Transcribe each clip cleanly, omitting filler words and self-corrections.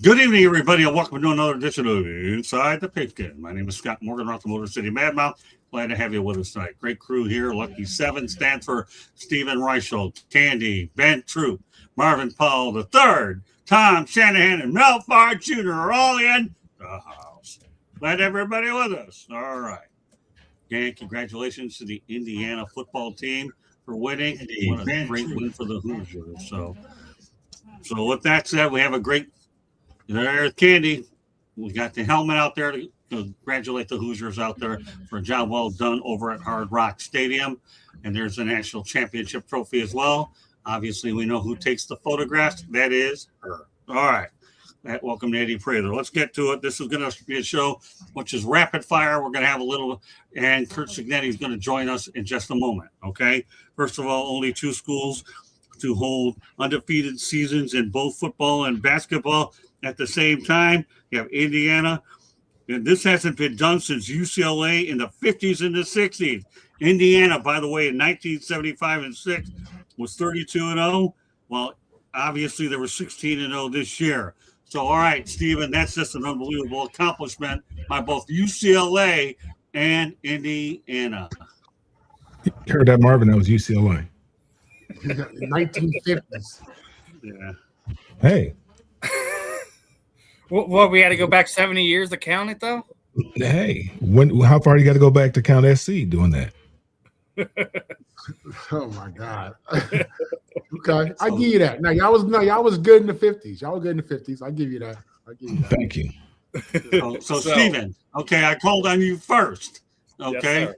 Good evening, everybody, and welcome to another edition of Inside the Pigskin. My name is Scott Morgan, Rock the Motor City Madmouth. Glad to have you with us tonight. Great crew here. Lucky 7 stands for Stephen Reichel, Candy, Ben Troop, Marvin Paul III, Tom Shanahan, and Mel Farr Jr. are all in the house. Glad everybody with us. All right. Again, congratulations to the Indiana football team for winning. What a great win for the Hoosiers. So with that said, we have a great there's Candy. We got the helmet out there to congratulate the Hoosiers out there for a job well done over at Hard Rock Stadium. And there's the national championship trophy as well. Obviously, we know who takes the photographs. That is her. All right. Welcome to Eddie Prather. Let's get to it. This is going to be a show which is rapid fire. We're going to have a little, and Curt Cignetti is going to join us in just a moment. Okay. First of all, only 2 schools to hold undefeated seasons in both football and basketball at the same time. You have Indiana, and this hasn't been done since UCLA in the 50s and the 60s. Indiana, by the way, in 1975 and 6 was 32-0. Well, obviously they were 16-0 this year. So, all right, Stephen, that's just an unbelievable accomplishment by both UCLA and Indiana. You heard that, Marvin? That was UCLA. 1950s. Yeah. Hey. What, we had to go back 70 years to count it, though? Hey, how far do you got to go back to count SC doing that? Oh my God. Okay, I give you that. Now y'all was good in the 50s. Y'all were good in the 50s. I give you that. Thank you. So Stephen, okay, I called on you first. Okay,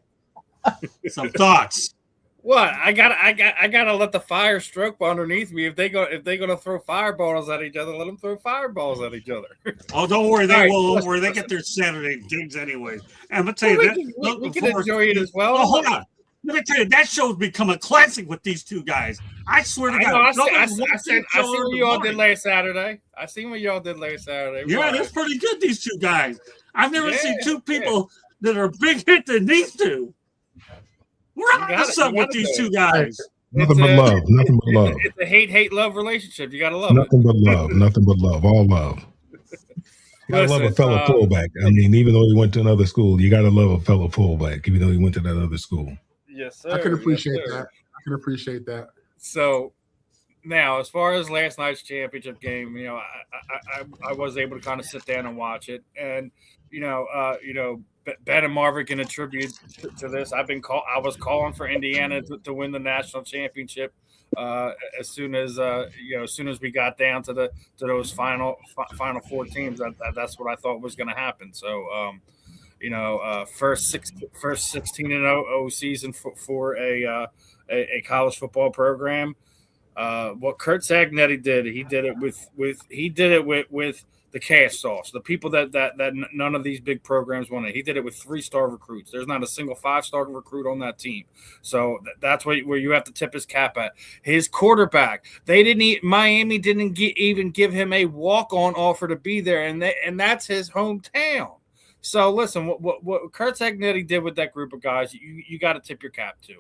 yes, some thoughts. What? I gotta let the fire stroke underneath me. If they're gonna throw fireballs at each other, let them throw fireballs at each other. Oh, don't worry, they will. Don't worry, they get their Saturday gigs anyways. And I'm gonna tell you we can enjoy it as well. Oh, hold on. Let me tell you, that show's become a classic with these two guys. I swear to God. I seen what y'all did last Saturday. I seen what y'all did last Saturday. Yeah, that's pretty good, these two guys. I've never seen two people that are big hit than these two. We're on to something with these two guys. Nothing but love. Nothing but love. It's a hate-love relationship. You got to love Nothing but love. Nothing but love. All love. You got to love a fellow fullback. I mean, even though he went to another school, you got to love a fellow fullback, even though he went to that other school. Yes, sir. I can appreciate that. I can appreciate that. So now, as far as last night's championship game, I was able to kind of sit down and watch it, and Ben and Marvin can attribute to this. I was calling for Indiana to win the national championship as soon as we got down to those final 4 teams. That's what I thought was going to happen. So. First 16-0 season for a college football program. What Curt Cignetti did, he did it with the cast offs, the people that none of these big programs wanted. He did it with 3-star recruits. There's not a single 5-star recruit on that team. So that's where you have to tip his cap at. His quarterback, Miami didn't even give him a walk-on offer to be there, and that's his hometown. So listen, what Curt Cignetti did with that group of guys, you got to tip your cap to.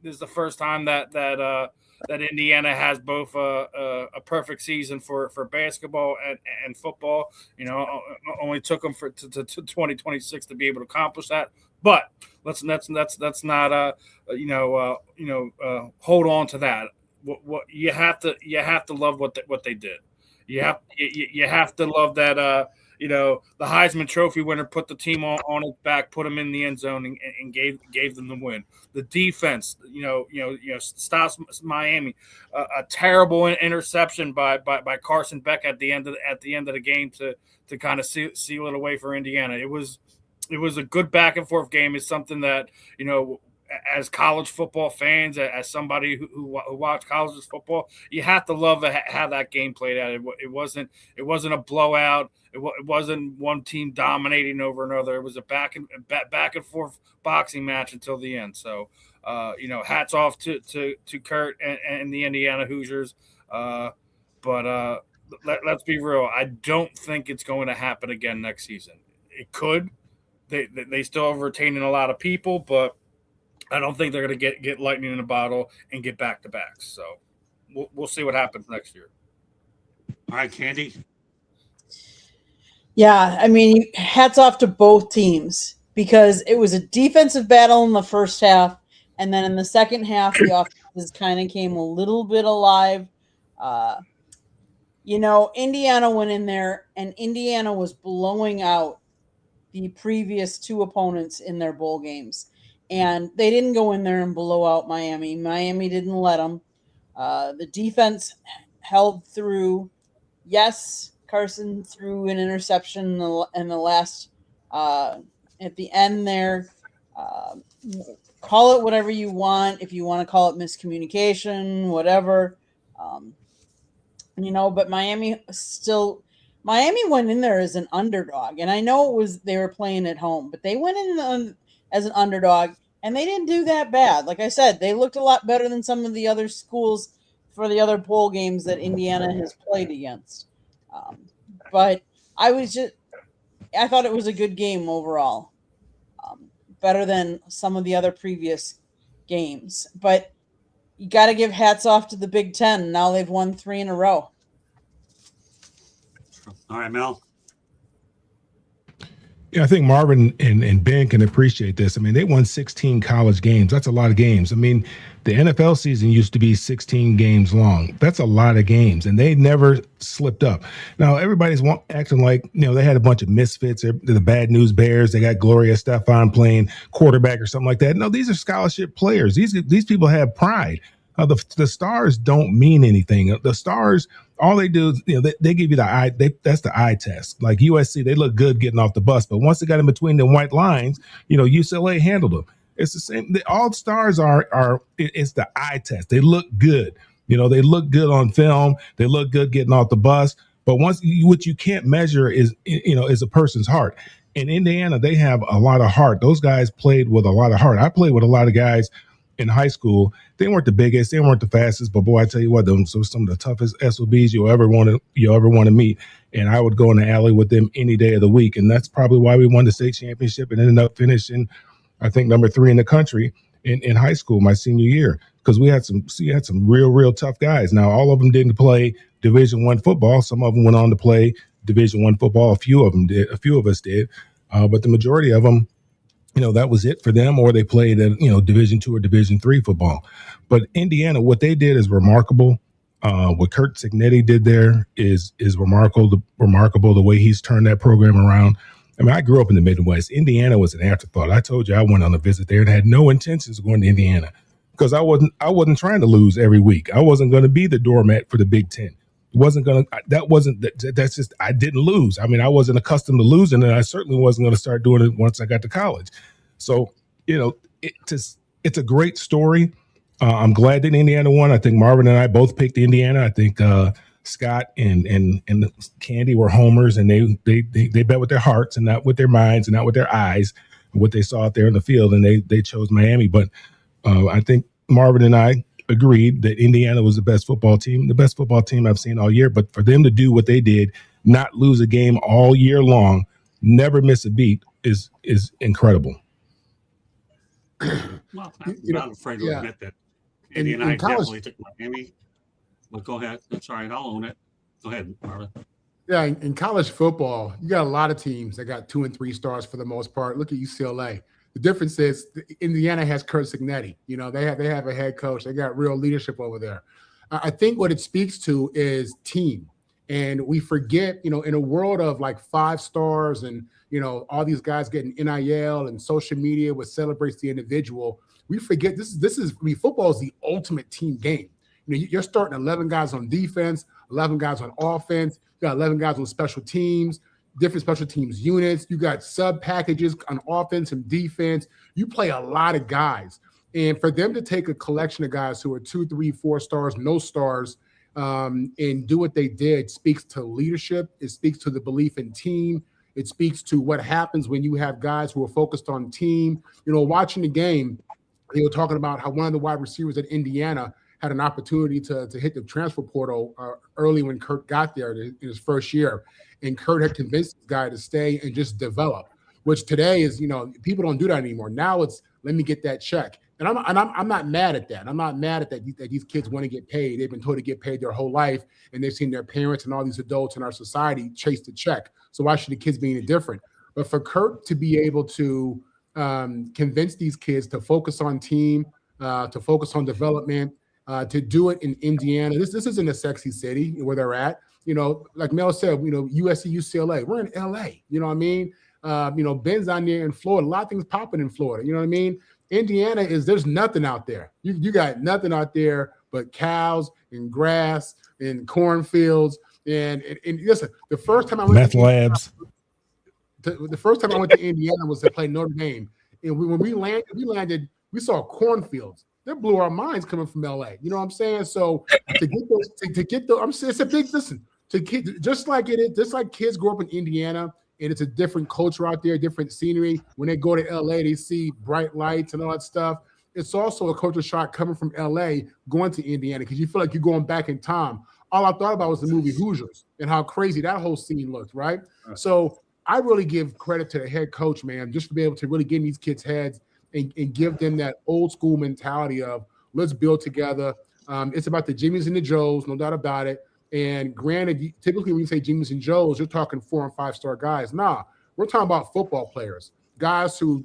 This is the first time that Indiana has both a perfect season for basketball and football. Only took them to 2026 to be able to accomplish that. But let's not hold on to that. What you have to love what they did. You have to love that the Heisman Trophy winner put the team on his back, put him in the end zone, and gave them the win. The defense, stops Miami. A terrible interception by Carson Beck at the end of the game to kind of seal it away for Indiana. It was a good back and forth game. It's something that as college football fans, as somebody who watched college football, you have to love how that game played out. It wasn't a blowout. It wasn't one team dominating over another. It was a back and forth boxing match until the end. So, hats off to Curt and the Indiana Hoosiers. But let's be real. I don't think it's going to happen again next season. It could. They still are retaining a lot of people, but I don't think they're going to get lightning in a bottle and get back-to-backs. So we'll see what happens next year. All right, Candy. Yeah, I mean, hats off to both teams because it was a defensive battle in the first half, and then in the second half, the offenses kind of came a little bit alive. Uh, Indiana went in there, and Indiana was blowing out the previous two opponents in their bowl games, and they didn't go in there and blow out Miami. Miami didn't let them. The defense held through. Yes, Carson threw an interception in the last at the end there. Uh, call it whatever you want. If you want to call it miscommunication, whatever. But Miami went in there as an underdog, and I know they were playing at home, but they went in as an underdog, and they didn't do that bad. Like I said, they looked a lot better than some of the other schools for the other bowl games that Indiana has played against. But I thought it was a good game overall, better than some of the other previous games. But you got to give hats off to the Big Ten. Now they've won 3 in a row. All right, Mel. Yeah, I think Marvin and Ben can appreciate this. I mean, they won 16 college games. That's a lot of games. I mean, the NFL season used to be 16 games long. That's a lot of games, and they never slipped up. Now, everybody's acting like, they had a bunch of misfits. They're the Bad News Bears. They got Gloria Estefan playing quarterback or something like that. No, these are scholarship players. These people have pride. The stars don't mean anything. The stars, all they do is, they give you the eye. That's the eye test. Like USC, they look good getting off the bus, but once they got in between the white lines, UCLA handled them. It's the same. All stars are. It's the eye test. They look good. They look good on film. They look good getting off the bus. But what you can't measure is a person's heart. In Indiana, they have a lot of heart. Those guys played with a lot of heart. I played with a lot of guys in high school. They weren't the biggest, they weren't the fastest, but boy, I tell you what, those were some of the toughest SOBs you'll ever want to meet. And I would go in the alley with them any day of the week. And that's probably why we won the state championship and ended up finishing, I think, number 3 in the country in high school my senior year, because we had some real tough guys. Now, all of them didn't play Division I football. Some of them went on to play Division I football. A few of us did, but the majority of them, that was it for them, or they played at, Division II or Division III football. But Indiana, what they did is remarkable. What Curt Cignetti did there is remarkable. The way he's turned that program around. I mean, I grew up in the Midwest. Indiana was an afterthought. I told you I went on a visit there and had no intentions of going to Indiana because I wasn't trying to lose every week. I wasn't going to be the doormat for the Big Ten. That's just, I didn't lose. I mean, I wasn't accustomed to losing, and I certainly wasn't going to start doing it once I got to college. So, it's a great story. I'm glad that Indiana won. I think Marvin and I both picked Indiana. I think Scott and Candy were homers, and they bet with their hearts and not with their minds and not with their eyes, what they saw out there in the field, and they chose Miami. But I think Marvin and I agreed that Indiana was the best football team I've seen all year. But for them to do what they did, not lose a game all year long, never miss a beat, is incredible. Well, I'm not afraid to admit that Indiana definitely took Miami. But go ahead. That's all right. I'll own it. Go ahead, Marvin. Yeah, in college football, you got a lot of teams that got 2 and 3 stars for the most part. Look at UCLA. The difference is Indiana has Curt Cignetti. They have a head coach. They got real leadership over there. I think what it speaks to is team. And we forget, in a world of like 5 stars and, all these guys getting NIL and social media, what celebrates the individual, we forget football is the ultimate team game. You're starting 11 guys on defense, 11 guys on offense. You got 11 guys on special teams, different special teams units. You got sub packages on offense and defense. You play a lot of guys. And for them to take a collection of guys who are 2, 3, 4 stars, no stars, and do what they did speaks to leadership. It speaks to the belief in team. It speaks to what happens when you have guys who are focused on team. Watching the game, they were talking about how one of the wide receivers at Indiana had an opportunity to hit the transfer portal early when Curt got there in his first year. And Curt had convinced this guy to stay and just develop, which today is, people don't do that anymore. Now it's, let me get that check. And I'm not mad at that. I'm not mad at that these kids want to get paid. They've been told to get paid their whole life, and they've seen their parents and all these adults in our society chase the check. So why should the kids be any different? But for Curt to be able to convince these kids to focus on team, to focus on development, to do it in Indiana. This isn't a sexy city where they're at. Like Mel said, USC, UCLA. We're in LA. You know what I mean? Ben's down there in Florida. A lot of things popping in Florida. You know what I mean? Indiana there's nothing out there. You got nothing out there but cows and grass and cornfields. And listen, the first time I went meth labs. The first time I went to Indiana was to play Notre Dame. And when we landed, we saw cornfields. That blew our minds coming from LA. You know what I'm saying? So to get those, I'm saying it's a big just like kids grow up in Indiana and it's a different culture out there, different scenery. When they go to LA, they see bright lights and all that stuff. It's also a culture shock coming from LA going to Indiana because you feel like you're going back in time. All I thought about was the movie Hoosiers and how crazy that whole scene looked, right? So I really give credit to the head coach, man, just to be able to really get in these kids' heads and give them that old school mentality of let's build together. It's about the Jimmies and the Joes, no doubt about it. And granted, typically when you say Jimmies and Joes, you're talking 4- and 5-star guys. Nah, we're talking about football players, guys who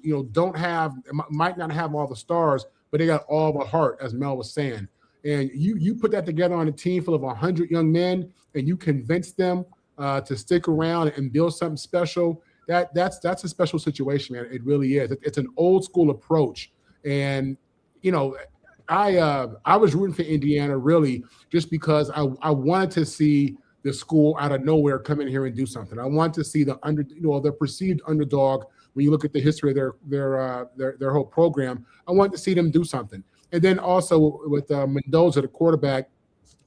might not have all the stars, but they got all the heart, as Mel was saying. And you put that together on a team full of 100 young men, and you convince them to stick around and build something special. That's a special situation, man. It really is. It's an old school approach, and I was rooting for Indiana really just because I wanted to see the school out of nowhere come in here and do something. I want to see the perceived underdog. When you look at the history of their whole program, I want to see them do something. And then also with Mendoza, the quarterback,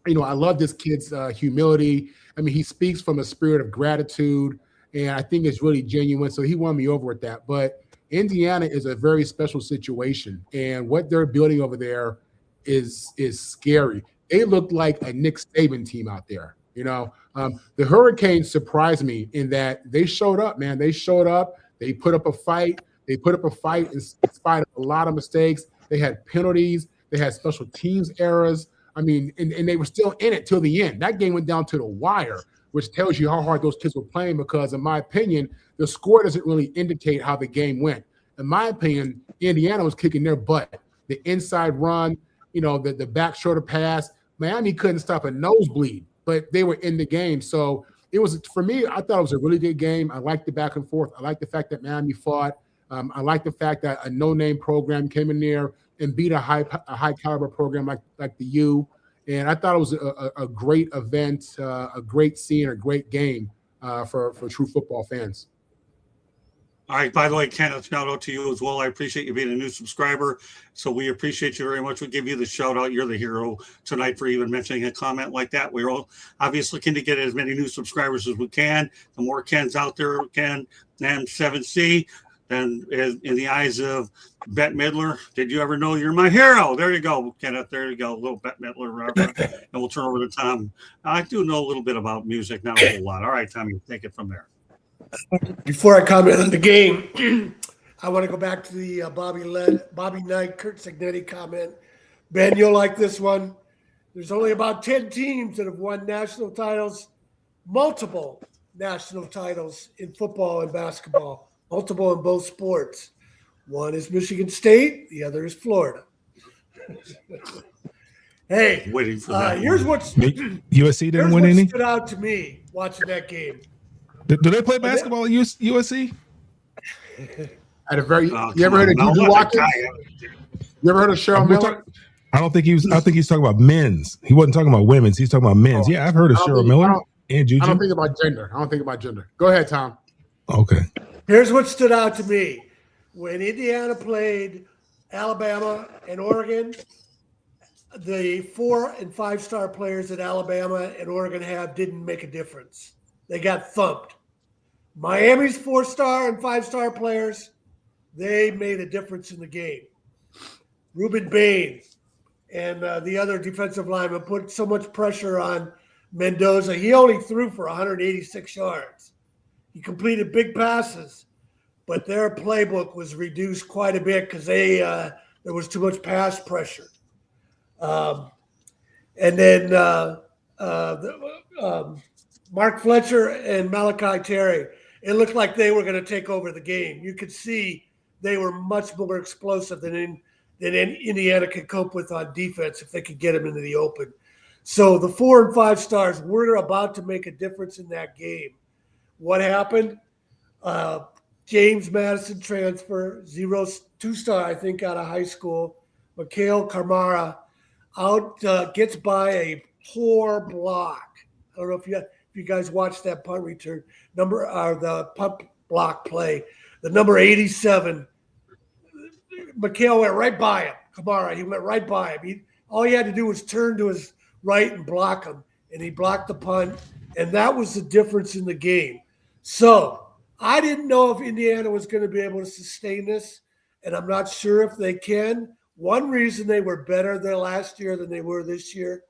I love this kid's humility. I mean, he speaks from a spirit of gratitude, and I think it's really genuine. So he won me over with that. But Indiana is a very special situation, and what they're building over there is scary. They look like a Nick Saban team out there. The Hurricanes surprised me in that they showed up, man. They showed up. They put up a fight. They put up a fight in spite of a lot of mistakes. They had penalties. They had special teams errors. I mean, and they were still in it till the end. That game went down to the wire, which tells you how hard those kids were playing because, in my opinion, the score doesn't really indicate how the game went. In my opinion, Indiana was kicking their butt. The inside run, the back shoulder pass. Miami couldn't stop a nosebleed, but they were in the game. So it was, for me, I thought it was a really good game. I liked the back and forth. I liked the fact that Miami fought. I liked the fact that a no-name program came in there and beat a high caliber program like the U. And I thought it was a great event, a great scene, a great game for true football fans. All right. By the way, Ken, a shout out to you as well. I appreciate you being a new subscriber. So we appreciate you very much. We give you the shout out. You're the hero tonight for even mentioning a comment like that. We're all obviously looking to get as many new subscribers as we can. The more Kens out there, Ken and 7C, then in the eyes of Bette Midler, did you ever know you're my hero? There you go, Kenneth. There you go. A little Bette Midler. And we'll turn over to Tom. I do know a little bit about music, not a whole lot. All right, Tommy, take it from there. Before I comment on the game, I want to go back to the Bobby Knight, Curt Cignetti comment. Ben, you'll like this one. There's only about 10 teams that have won national titles, multiple national titles in football and basketball, multiple in both sports. One is Michigan State, the other is Florida. Hey, waiting for that. Here's what's USC didn't win any. Stood out to me watching that game. Do they play basketball at USC? At a very, you ever heard of Juju Watkins? You ever heard of Cheryl Miller? I don't think he was. I think he's talking about men's. He wasn't talking about women's. He's talking about men's. Yeah, I've heard of Cheryl Miller and Juju. I don't think about gender. Go ahead, Tom. Okay. Here's what stood out to me. When Indiana played Alabama and Oregon, the 4- and 5-star players that Alabama and Oregon have didn't make a difference. They got thumped. Miami's 4-star and 5-star players, they made a difference in the game. Ruben Bain and the other defensive lineman put so much pressure on Mendoza. He only threw for 186 yards. He completed big passes, but their playbook was reduced quite a bit because they There was too much pass pressure. And then Mark Fletcher and Malachi Terry, it looked like they were going to take over the game. You could see they were much more explosive than Indiana could cope with on defense if they could get them into the open. So the 4 and 5 stars were about to make a difference in that game. What happened? James Madison transfer, 2-star, I think, out of high school. Mikhail Kamara gets by a poor block. I don't know if you guys watched that punt return the punt block play. The number 87, Mikhail went right by him. Kamara, he went right by him. All he had to do was turn to his right and block him, and he blocked the punt, and that was the difference in the game. So I didn't know if Indiana was going to be able to sustain this, and I'm not sure if they can. One reason they were better than last year than they were this year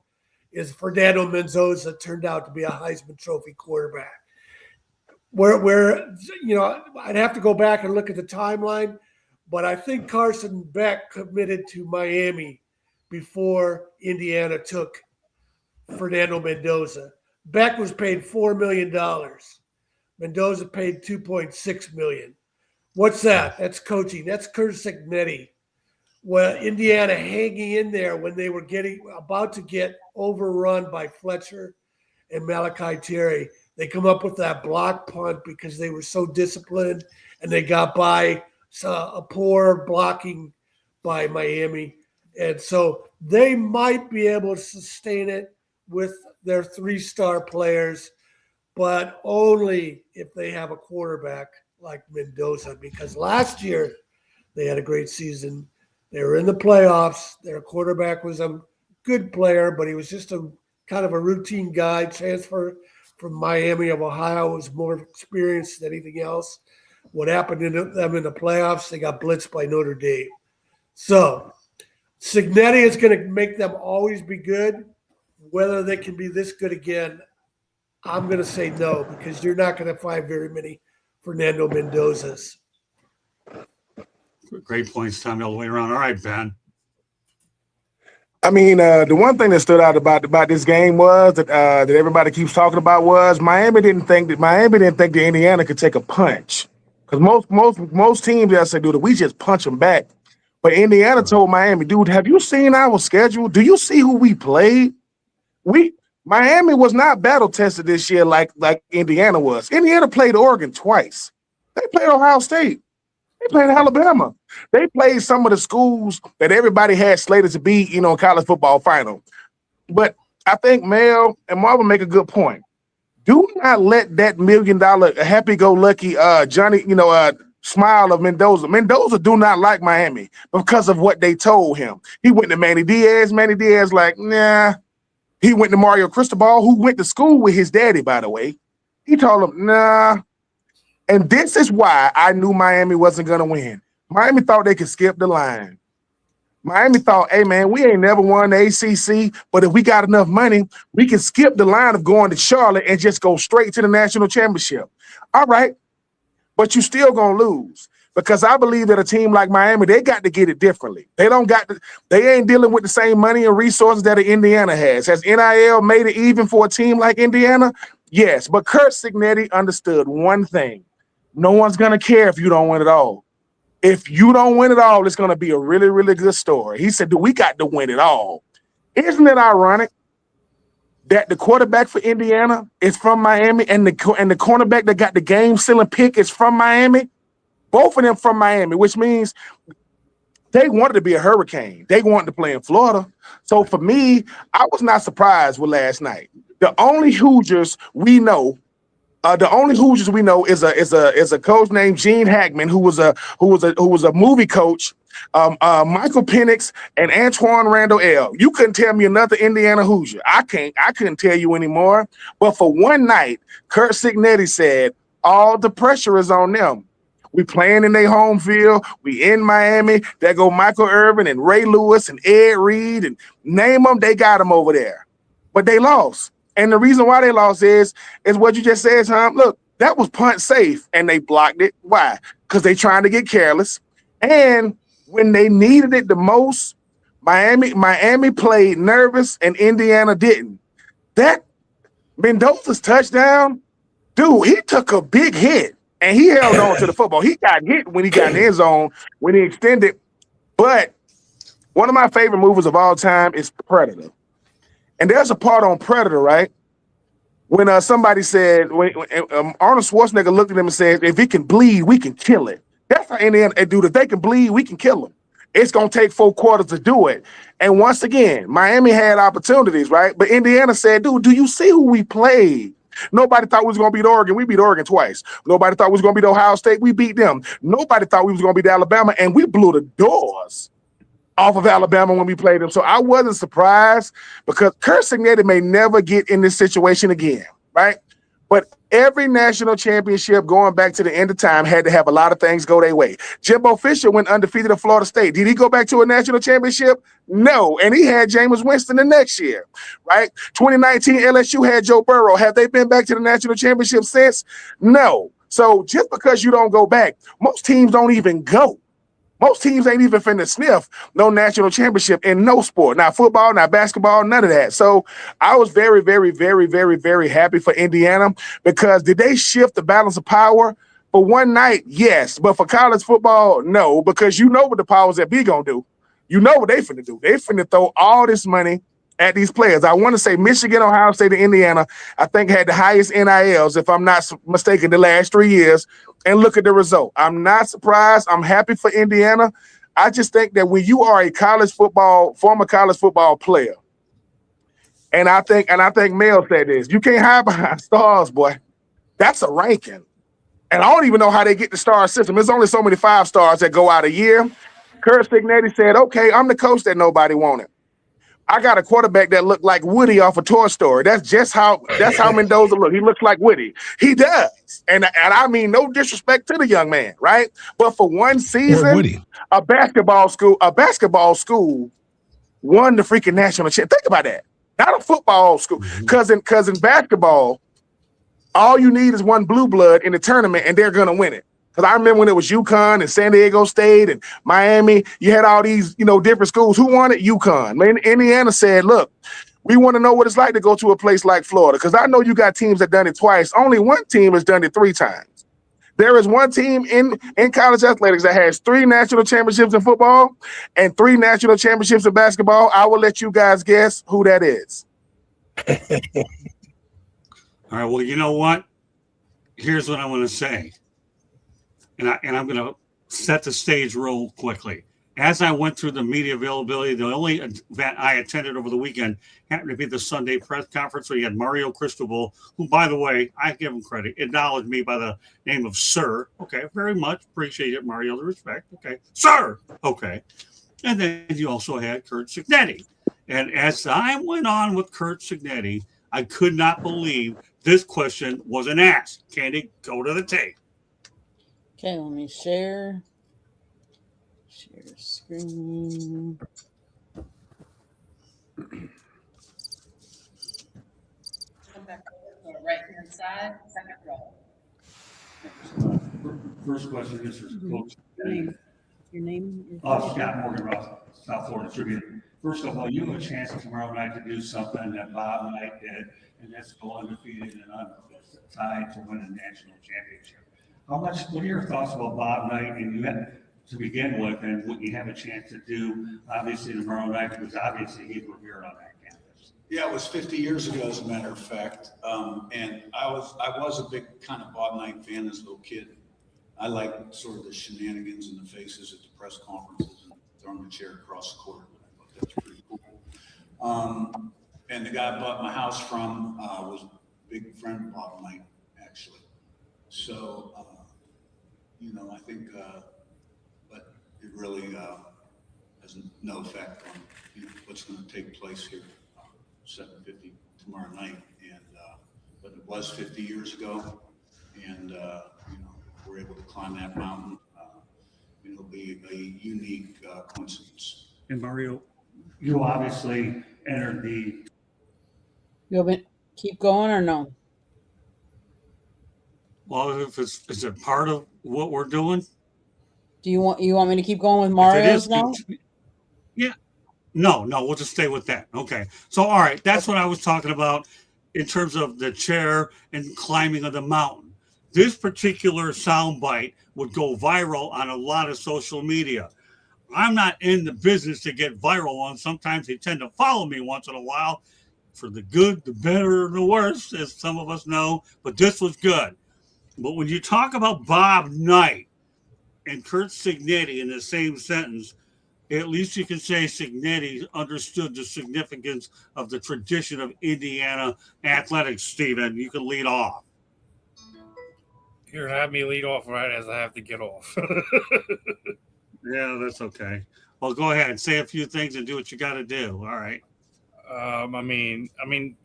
is Fernando Mendoza turned out to be a Heisman Trophy quarterback. Where I'd have to go back and look at the timeline, but I think Carson Beck committed to Miami before Indiana took Fernando Mendoza. Beck was paid $4 million. Mendoza paid $2.6 million. What's that? That's coaching. That's Curt Cignetti. Well, Indiana hanging in there when they were about to get overrun by Fletcher and Malachi Terry. They come up with that block punt because they were so disciplined, and they got by a poor blocking by Miami. And so they might be able to sustain it with their 3-star players, but only if they have a quarterback like Mendoza, because last year they had a great season. They were in the playoffs. Their quarterback was a good player, but he was just a kind of a routine guy, transfer from Miami of Ohio, was more experienced than anything else. What happened to them in the playoffs, they got blitzed by Notre Dame. So Cignetti is going to make them always be good. Whether they can be this good again, I'm going to say no, because you're not going to find very many Fernando Mendozas. Great points, Tommy, all the way around. All right, Ben. I mean, the one thing that stood out about this game was that everybody keeps talking about was Miami didn't think that Indiana could take a punch, because most teams that say, dude, we just punch them back. But Indiana told Miami, dude, have you seen our schedule? Do you see who we played? Miami was not battle tested this year like Indiana was. Indiana played Oregon twice. They played Ohio State. They played Alabama. They played some of the schools that everybody had slated to be, college football final. But I think Mel and Marvin make a good point. Do not let that $1 million happy-go-lucky Johnny, smile of Mendoza. Mendoza do not like Miami because of what they told him. He went to Manny Diaz. Manny Diaz like, nah. He went to Mario Cristobal, who went to school with his daddy, by the way. He told him, nah. And this is why I knew Miami wasn't going to win. Miami thought they could skip the line. Miami thought, hey, man, we ain't never won the ACC, but if we got enough money, we can skip the line of going to Charlotte and just go straight to the national championship. All right, but you still going to lose, because I believe that a team like Miami, they got to get it differently. They ain't dealing with the same money and resources that Indiana has. Has NIL made it even for a team like Indiana? Yes, but Curt Cignetti understood one thing. No one's going to care if you don't win it all. If you don't win it all, it's going to be a really, really good story. He said, we got to win it all. Isn't it ironic that the quarterback for Indiana is from Miami and the cornerback that got the game-sealing pick is from Miami? Both of them from Miami, which means they wanted to be a Hurricane. They wanted to play in Florida. So for me, I was not surprised with last night. The only Hoosiers we know is a coach named Gene Hackman, who was a movie coach, Michael Penix and Antoine Randall L. You couldn't tell me another Indiana Hoosier. I couldn't tell you anymore. But for one night, Curt Cignetti said all the pressure is on them. We playing in their home field. We in Miami. There go Michael Irvin and Ray Lewis and Ed Reed and name them. They got them over there, but they lost. And the reason why they lost is what you just said, Tom. Look, that was punt safe, and they blocked it. Why? Because they trying to get careless. And when they needed it the most, Miami played nervous and Indiana didn't. That Mendoza's touchdown, dude, he took a big hit and he held on to the football. He got hit when he got in the end zone, when he extended. But one of my favorite movies of all time is Predator. And there's a part on Predator, right? When somebody said, when Arnold Schwarzenegger looked at him and said, if it can bleed, we can kill it. That's how Indiana do. If they can bleed, we can kill them. It's going to take 4 quarters to do it. And once again, Miami had opportunities, right? But Indiana said, dude, do you see who we played? Nobody thought we was going to beat Oregon. We beat Oregon twice. Nobody thought we was going to beat Ohio State. We beat them. Nobody thought we was going to beat Alabama, and we blew the doors off of Alabama when we played them. So I wasn't surprised because Curt Cignetti may never get in this situation again, right? But every national championship going back to the end of time had to have a lot of things go their way. Jimbo Fisher went undefeated at Florida State. Did he go back to a national championship? No. And he had Jameis Winston the next year, right? 2019 LSU had Joe Burrow. Have they been back to the national championship since? No. So just because you don't go back, most teams don't even go. Most teams ain't even finna sniff no national championship in no sport. Not football, not basketball, none of that. So I was very, very, very, very, very happy for Indiana because did they shift the balance of power? For one night, yes. But for college football, no, because you know what the powers that be gonna do. You know what they finna do. They finna throw all this money at these players. I want to say Michigan, Ohio State, and Indiana, I think had the highest NILs, if I'm not mistaken, the last 3 years. And look at the result. I'm not surprised. I'm happy for Indiana. I just think that when you are a former college football player, and I think Mel said this, you can't hide behind stars, boy. That's a ranking. And I don't even know how they get the star system. There's only so many 5 stars that go out a year. Curt Cignetti said, okay, I'm the coach that nobody wanted. I got a quarterback that looked like Woody off of Toy Story. That's how Mendoza look. He looks like Woody. He does. And I mean no disrespect to the young man, right? But for one season, a basketball school won the freaking national championship. Think about that. Not a football school. Because in basketball, all you need is one blue blood in the tournament and they're gonna win it. Because I remember when it was UConn and San Diego State and Miami, you had all these, different schools. Who won it? UConn. Man, Indiana said, look, we want to know what it's like to go to a place like Florida. Because I know you got teams that done it twice. Only one team has done it 3 times. There is one team in college athletics that has 3 national championships in football and 3 national championships in basketball. I will let you guys guess who that is. All right. Well, you know what? Here's what I want to say. And I'm going to set the stage real quickly. As I went through the media availability, the only event I attended over the weekend happened to be the Sunday press conference where you had Mario Cristobal, who, by the way, I give him credit, acknowledged me by the name of Sir. Okay, very much appreciate it, Mario, the respect. Okay, Sir. Okay. And then you also had Curt Cignetti. And as I went on with Curt Cignetti, I could not believe this question wasn't asked. Can it go to the tape? Okay, let me share screen. Come back over to the right hand side, second row. First question is for Coach. Your name? Scott Morgan, South Florida Tribune. First of all, you have a chance tomorrow night to do something that Bob Knight did, and that's go undefeated and tied to win a national championship. What are your thoughts about Bob Knight and you had to begin with, and what you have a chance to do, obviously, tomorrow night, because obviously he's revered on that campus? Yeah, it was 50 years ago, as a matter of fact. And I was a big kind of Bob Knight fan as a little kid. I liked sort of the shenanigans and the faces at the press conferences and throwing the chair across the court. I thought that was pretty cool. And the guy I bought my house from was a big friend of Bob Knight, actually. So, I think, but it really has no effect on what's going to take place here, 7:50 tomorrow night. And but it was 50 years ago, and we're able to climb that mountain. It'll be a unique coincidence. And Mario, you obviously entered the. You want me to keep going or no? Well, is it part of what we're doing? Do you want me to keep going with If it Mario's is, now? yeah. No, we'll just stay with that. Okay. So, all right, that's what I was talking about in terms of the chair and climbing of the mountain. This particular soundbite would go viral on a lot of social media. I'm not in the business to get viral on. Sometimes they tend to follow me once in a while for the good, the better, and the worse, as some of us know. But this was good. But when you talk about Bob Knight and Curt Cignetti in the same sentence, at least you can say Cignetti understood the significance of the tradition of Indiana athletics. Stephen, you can lead off. You're have me lead off right as I have to get off. Yeah, that's okay. Well, go ahead and say a few things and do what you got to do. All right.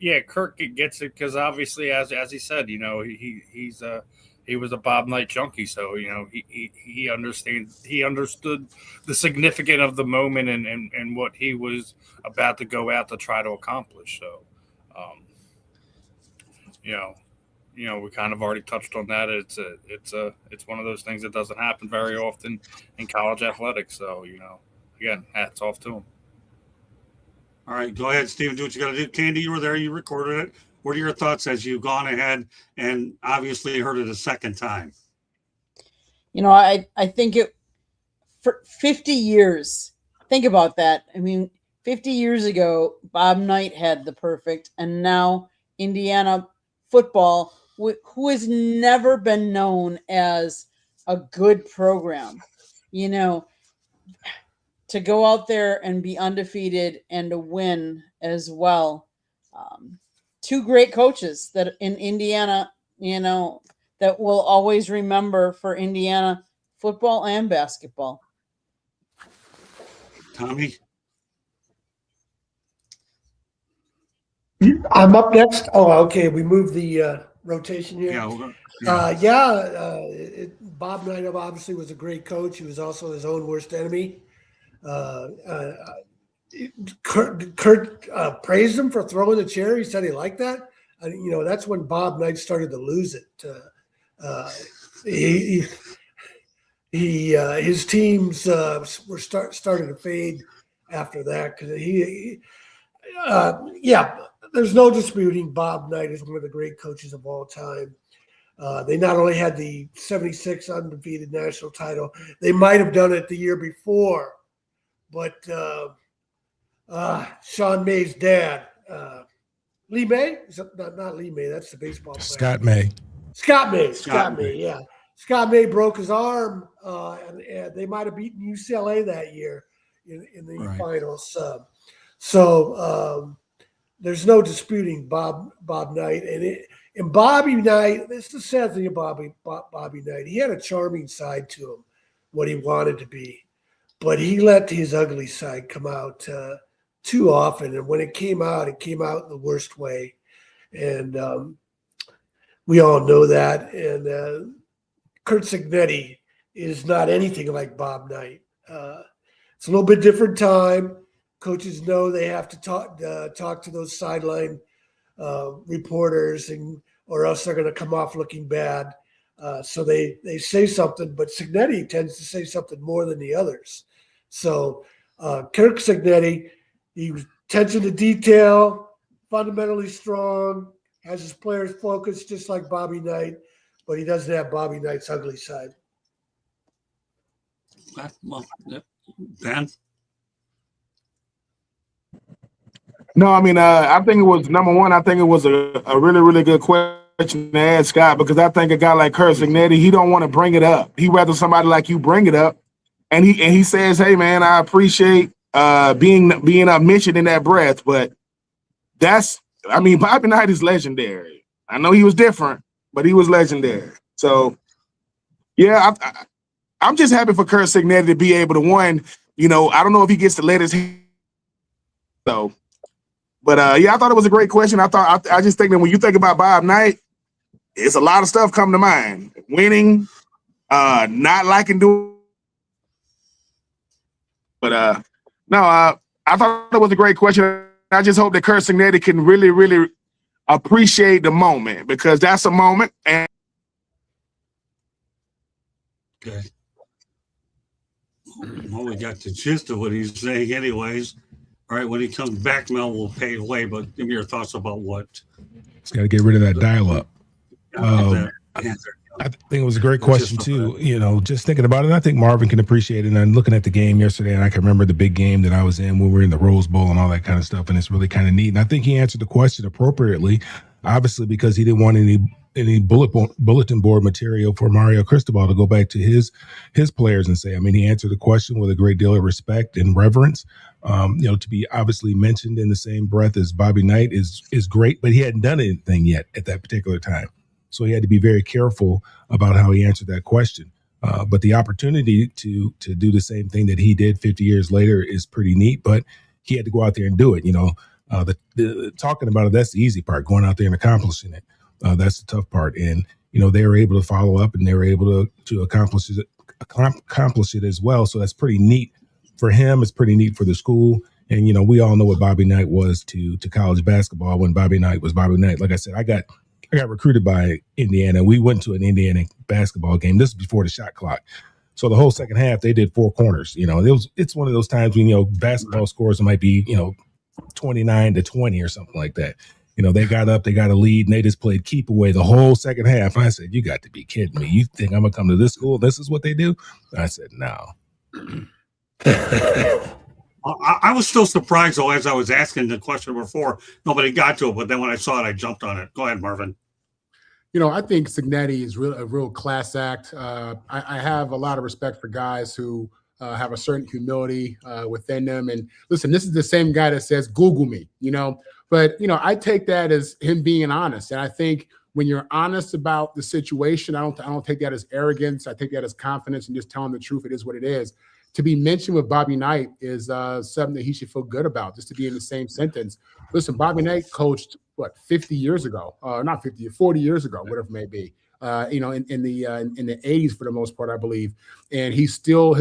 Yeah, Curt gets it because obviously, as he said, he was a Bob Knight junkie, so he understood the significance of the moment and what he was about to go out to try to accomplish. So, we kind of already touched on that. It's one of those things that doesn't happen very often in college athletics. So, again, hats off to him. All right, go ahead, Stephen. Do what you got to do. Candy, you were there. You recorded it. What are your thoughts as you've gone ahead and obviously heard it a second time? I think for 50 years, think about that. I mean, 50 years ago, Bob Knight had the perfect, and now Indiana football, who has never been known as a good program, to go out there and be undefeated and to win as well. Two great coaches that in Indiana, that we'll always remember for Indiana football and basketball. Tommy? I'm up next. Oh, okay. We moved the rotation here. Bob Knight obviously was a great coach. He was also his own worst enemy. Curt praised him for throwing the chair. He said he liked that. That's when Bob Knight started to lose it. His teams were starting to fade after that because there's no disputing Bob Knight is one of the great coaches of all time. They not only had the 76 undefeated national title, they might have done it the year before, but Sean May's dad, Lee May? Not Lee May, that's the baseball player. Scott May. Scott May, yeah. Scott May broke his arm, and they might have beaten UCLA that year in the finals. So there's no disputing Bob Knight. And Bobby Knight, this is the sad thing about Bobby Knight. He had a charming side to him, what he wanted to be. But he let his ugly side come out too often. And when it came out in the worst way. And we all know that. And Curt Cignetti is not anything like Bob Knight. It's a little bit different time. Coaches know they have to talk to those sideline reporters, or else they're going to come off looking bad. So they say something, but Cignetti tends to say something more than the others. So Curt Cignetti, he was attention to detail, fundamentally strong, has his players focused just like Bobby Knight, but he doesn't have Bobby Knight's ugly side. Ben? No, I mean, I think it was number one. I think it was a really, really good question to ask Scott, because I think a guy like Curt Cignetti, he don't want to bring it up. He rather somebody like you bring it up, and he says, "Hey, man, I appreciate being mentioned in that breath." But Bobby Knight is legendary. I know he was different, but he was legendary. So, yeah, I'm just happy for Curt Cignetti to be able to win. I don't know if he gets to let his so. But I thought it was a great question. I just think that when you think about Bob Knight, it's a lot of stuff come to mind. Winning, not liking doing. But no, I thought it was a great question. I just hope that Curt Cignetti can really, really appreciate the moment, because that's a moment. And Okay. Well, we got the gist of what he's saying, anyways. All right, when he comes back, Mel will pay away. But give me your thoughts about what. It's got to get rid of that dial-up. That answer. I think it was a great question too. Just thinking about it, and I think Marvin can appreciate it. And I'm looking at the game yesterday, and I can remember the big game that I was in when we were in the Rose Bowl and all that kind of stuff. And it's really kind of neat. And I think he answered the question appropriately, obviously because he didn't want any bulletin board material for Mario Cristobal to go back to his players and say. I mean, he answered the question with a great deal of respect and reverence. To be obviously mentioned in the same breath as Bobby Knight is great, but he hadn't done anything yet at that particular time. So he had to be very careful about how he answered that question. But the opportunity to do the same thing that he did 50 years later is pretty neat. But he had to go out there and do it. The talking about it, that's the easy part. Going out there and accomplishing it, that's the tough part. And they were able to follow up and they were able to accomplish it as well. So that's pretty neat for him. It's pretty neat for the school. And we all know what Bobby Knight was to college basketball when Bobby Knight was Bobby Knight. Like I said, I got recruited by Indiana. We went to an Indiana basketball game. This is before the shot clock. So the whole second half, they did four corners. It's one of those times when, basketball scores might be, 29-20 or something like that. They got up, they got a lead, and they just played keep away the whole second half. I said, you got to be kidding me. You think I'm going to come to this school? This is what they do? I said, no. I was still surprised, though, as I was asking the question before, nobody got to it. But then when I saw it, I jumped on it. Go ahead, Marvin. I think Cignetti is a real class act. I have a lot of respect for guys who have a certain humility within them. And listen, this is the same guy that says, Google me, But, I take that as him being honest. And I think when you're honest about the situation, I don't take that as arrogance. I take that as confidence and just telling the truth. It is what it is. To be mentioned with Bobby Knight is something that he should feel good about, just to be in the same sentence. Listen, Bobby Knight coached, 50 years ago? Not 50, 40 years ago, whatever it may be. In the 80s for the most part, I believe. And his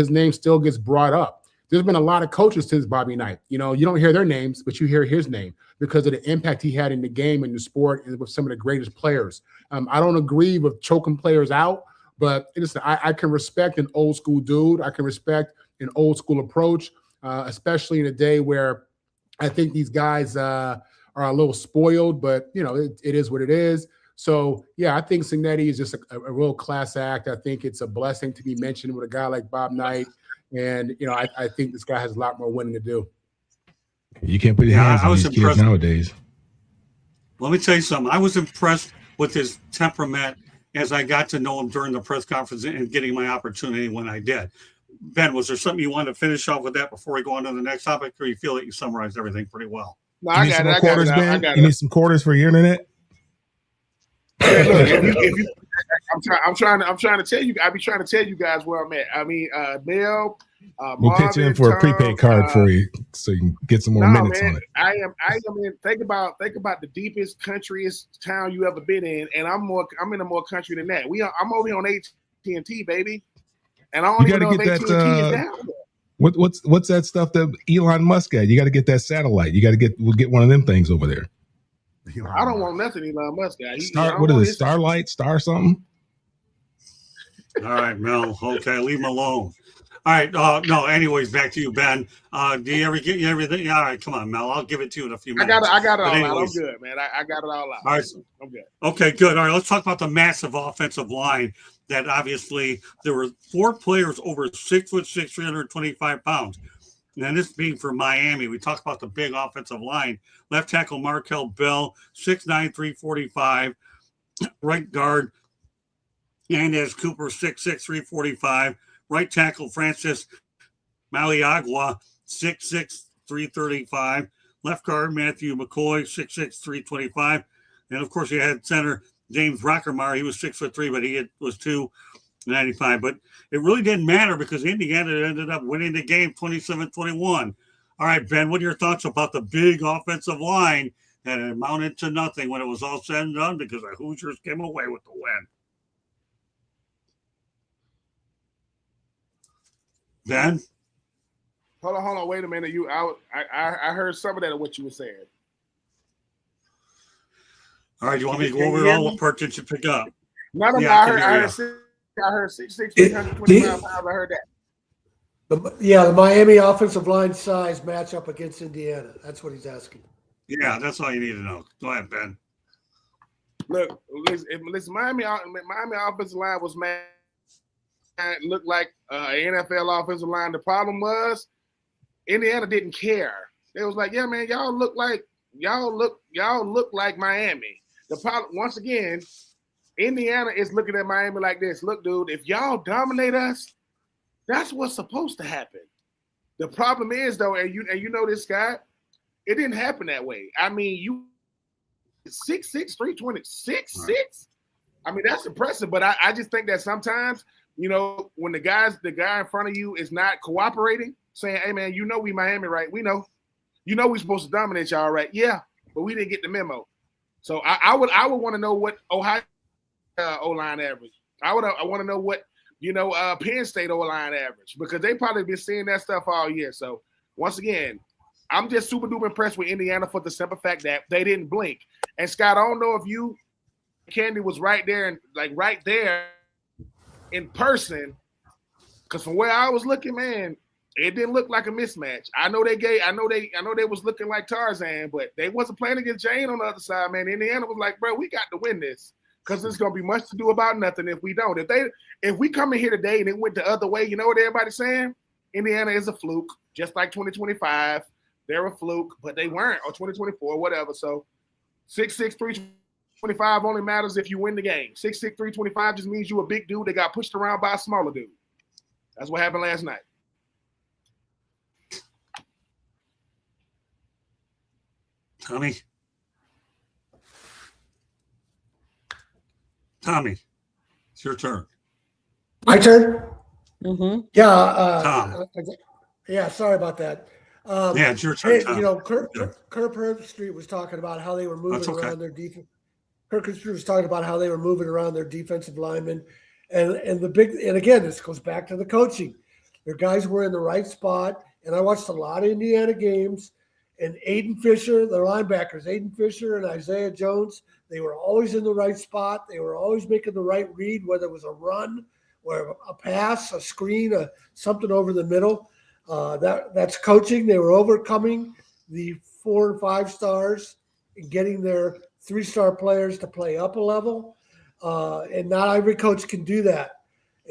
name still gets brought up. There's been a lot of coaches since Bobby Knight. You don't hear their names, but you hear his name because of the impact he had in the game and the sport and with some of the greatest players. I don't agree with choking players out, but listen, I can respect an old school dude. I can respect an old school approach, especially in a day where I think these guys are a little spoiled, but it is what it is. So yeah, I think Cignetti is just a real class act. I think it's a blessing to be mentioned with a guy like Bob Knight. And, I think this guy has a lot more winning to do. You can't put your hands on these kids nowadays. Let me tell you something. I was impressed with his temperament as I got to know him during the press conference and getting my opportunity when I did. Ben, was there something you wanted to finish off with that before we go on to the next topic, or you feel that you summarized everything pretty well? No, I got it. Quarters, Ben? You need some quarters for your internet? Yeah, look, if you I'm trying to tell you. I be trying to tell you guys where I'm at. I mean, Mel, we'll pitch in for a prepaid card for you, so you can get some more minutes on it. I am in. Think about the deepest, countryest town you ever been in, and I'm in a more country than that. I'm over here on AT&T, baby, and I don't even know if AT&T is down there. What's that stuff that Elon Musk got? You got to get that satellite. We'll get one of them things over there. I don't want nothing Elon Musk got. What is it? Starlight? Star something? All right, Mel. Okay, leave him alone. All right. No. Anyways, back to you, Ben. Do you ever get everything? All right, come on, Mel. I'll give it to you in a few minutes. I got it all out. I'm good, man. I got it all out. All right. I'm good. Okay, good. All right, let's talk about the massive offensive line. That obviously there were 4 players over 6'6", 325 pounds. And this being for Miami, we talked about the big offensive line. Left tackle Markel Bell, 6'9", 345. Right guard Yanez Cooper, 6'6", 345. Right tackle Francis Maliagua, 6'6", 335. Left guard Matthew McCoy, 6'6", 325. And, of course, you had center James Rockermeyer. He was 6'3", but he was 295. But it really didn't matter because Indiana ended up winning the game 27-21. All right, Ben, what are your thoughts about the big offensive line that amounted to nothing when it was all said and done because the Hoosiers came away with the win? Ben? Hold on. Wait a minute. I heard some of that of what you were saying. All right, you want me to go over all what part did you pick up? No. I heard 6'6", 325 pounds. I heard that. The Miami offensive line size matchup against Indiana. That's what he's asking. Yeah, that's all you need to know. Go ahead, Ben. Look, listen, Miami offensive line was man looked like an NFL offensive line. The problem was Indiana didn't care. They was like, yeah, man, y'all look like Miami. The problem, once again, Indiana is looking at Miami like this. Look, dude, if y'all dominate us, that's what's supposed to happen. The problem is, though, and you know this, Scott, it didn't happen that way. I mean, you 6'6", 320, 6'6". I mean, that's impressive, but I just think that sometimes, you know, when the guy in front of you is not cooperating, saying, hey, man, you know we Miami, right? We know. You know we're supposed to dominate y'all, right? Yeah, but we didn't get the memo. So I would want to know what Ohio O-line average. I want to know what, you know, Penn State O-line average, because they probably been seeing that stuff all year. So once again, I'm just super duper impressed with Indiana for the simple fact that they didn't blink. And Scott, I don't know if you, Candy, was right there and right there in person, because from where I was looking, man, it didn't look like a mismatch. I know they was looking like Tarzan, but they wasn't playing against Jane on the other side, man. Indiana was like, bro, we got to win this, because there's gonna be much to do about nothing if we don't. If we come in here today and it went the other way, you know what everybody's saying? Indiana is a fluke, just like 2025. They're a fluke, but they weren't, or 2024, whatever. So 6'6", 325 only matters if you win the game. 6'6", 325 just means you a big dude that got pushed around by a smaller dude. That's what happened last night. Tommy, it's your turn. My turn? Mm-hmm. Yeah. Tom. Yeah, sorry about that. Yeah, it's your turn, Hey, Tom. you know, Curt Street was talking about how they were moving That's okay. around their defense. Curt Street was talking about how they were moving around their defensive linemen, and again, this goes back to the coaching. Their guys were in the right spot, and I watched a lot of Indiana games. And Aiden Fisher, the linebackers, Aiden Fisher and Isaiah Jones, they were always in the right spot. They were always making the right read, whether it was a run or a pass, a screen, something over the middle. That's coaching. They were overcoming the 4 and 5 stars and getting their 3-star players to play up a level. And not every coach can do that.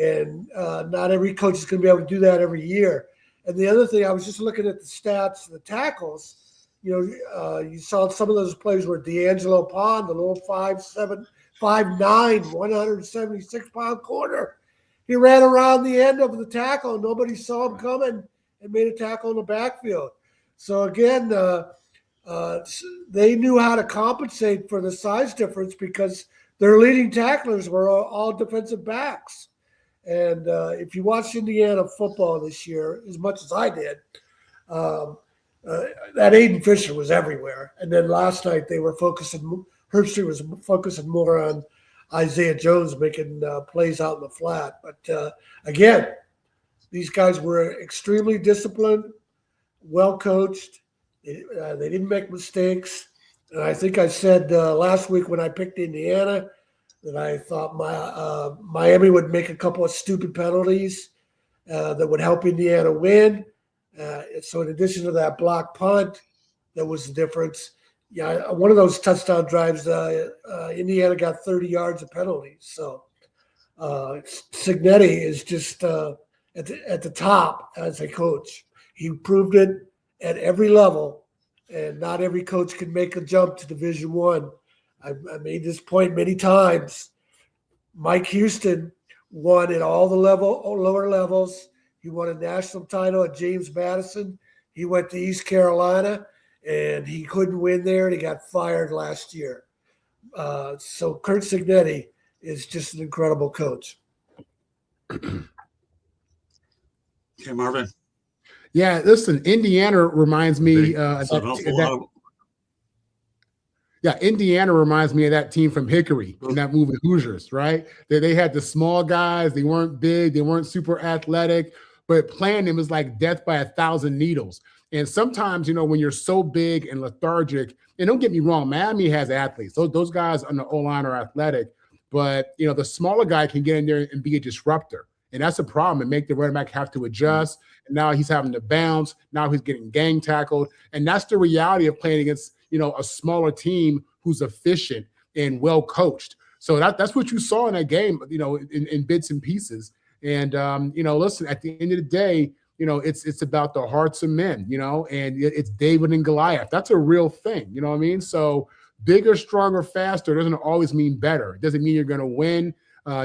And not every coach is going to be able to do that every year. And the other thing, I was just looking at the stats, the tackles. You know, you saw some of those plays where D'Angelo Pond, the little 5'7", 5'9", 176-pound corner, he ran around the end of the tackle and nobody saw him coming and made a tackle in the backfield. So again, they knew how to compensate for the size difference because their leading tacklers were all defensive backs. And if you watched Indiana football this year, as much as I did, that Aiden Fisher was everywhere. And then last night they were Herb Street was focusing more on Isaiah Jones making plays out in the flat. But again, these guys were extremely disciplined, well coached. They didn't make mistakes. And I think I said last week when I picked Indiana that I thought Miami would make a couple of stupid penalties that would help Indiana win. So in addition to that block punt, that was the difference. Yeah, one of those touchdown drives, Indiana got 30 yards of penalties. So Cignetti is just at the top as a coach. He proved it at every level, and not every coach can make a jump to Division I. I made this point many times. Mike Houston won at all the lower levels. He won a national title at James Madison. He went to East Carolina, and he couldn't win there, and he got fired last year. So Curt Cignetti is just an incredible coach. Okay, Marvin. Yeah, listen, Indiana reminds me Indiana reminds me of that team from Hickory in that movie Hoosiers, right? They had the small guys. They weren't big. They weren't super athletic, but playing them is like death by 1,000 needles. And sometimes, you know, when you're so big and lethargic, and don't get me wrong, Miami has athletes. Those guys on the O-line are athletic, but, you know, the smaller guy can get in there and be a disruptor. And that's a problem. And make the running back have to adjust. And now he's having to bounce. Now he's getting gang tackled. And that's the reality of playing against, a smaller team who's efficient and well coached. So that's what you saw in that game, in bits and pieces. And, listen, at the end of the day, it's about the hearts of men, and it's David and Goliath. That's a real thing. You know what I mean? So bigger, stronger, faster doesn't always mean better. It doesn't mean you're going to win.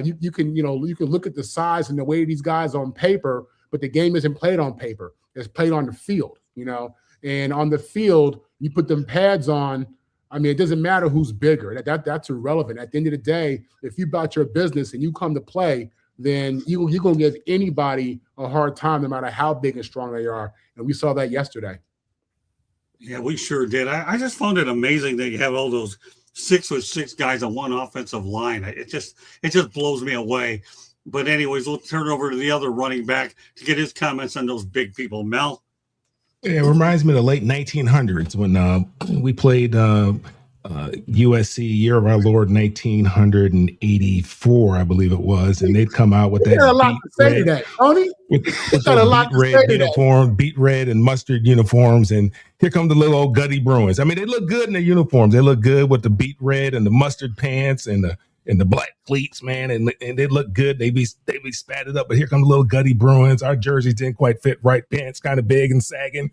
You can look at the size and the weight of these guys on paper, but the game isn't played on paper. It's played on the field, and on the field, you put them pads on. I mean, it doesn't matter who's bigger. That's irrelevant. At the end of the day, if you about your business and you come to play, then you're going to give anybody a hard time no matter how big and strong they are. And we saw that yesterday. Yeah, we sure did. I just found it amazing that you have all those 6'6" guys on one offensive line. It just blows me away. But anyways, we'll turn it over to the other running back to get his comments on those big people. Mel? Yeah, it reminds me of the late 1900s when we played USC, year of our Lord, 1984, I believe it was, and they'd come out with that beat red and mustard uniforms, and here come the little old gutty Bruins. I mean, they look good in their uniforms. They look good with the beat red and the mustard pants and the black cleats, man, and they look good. They be spatted up, but here come the little gutty Bruins. Our jerseys didn't quite fit right, pants kind of big and sagging.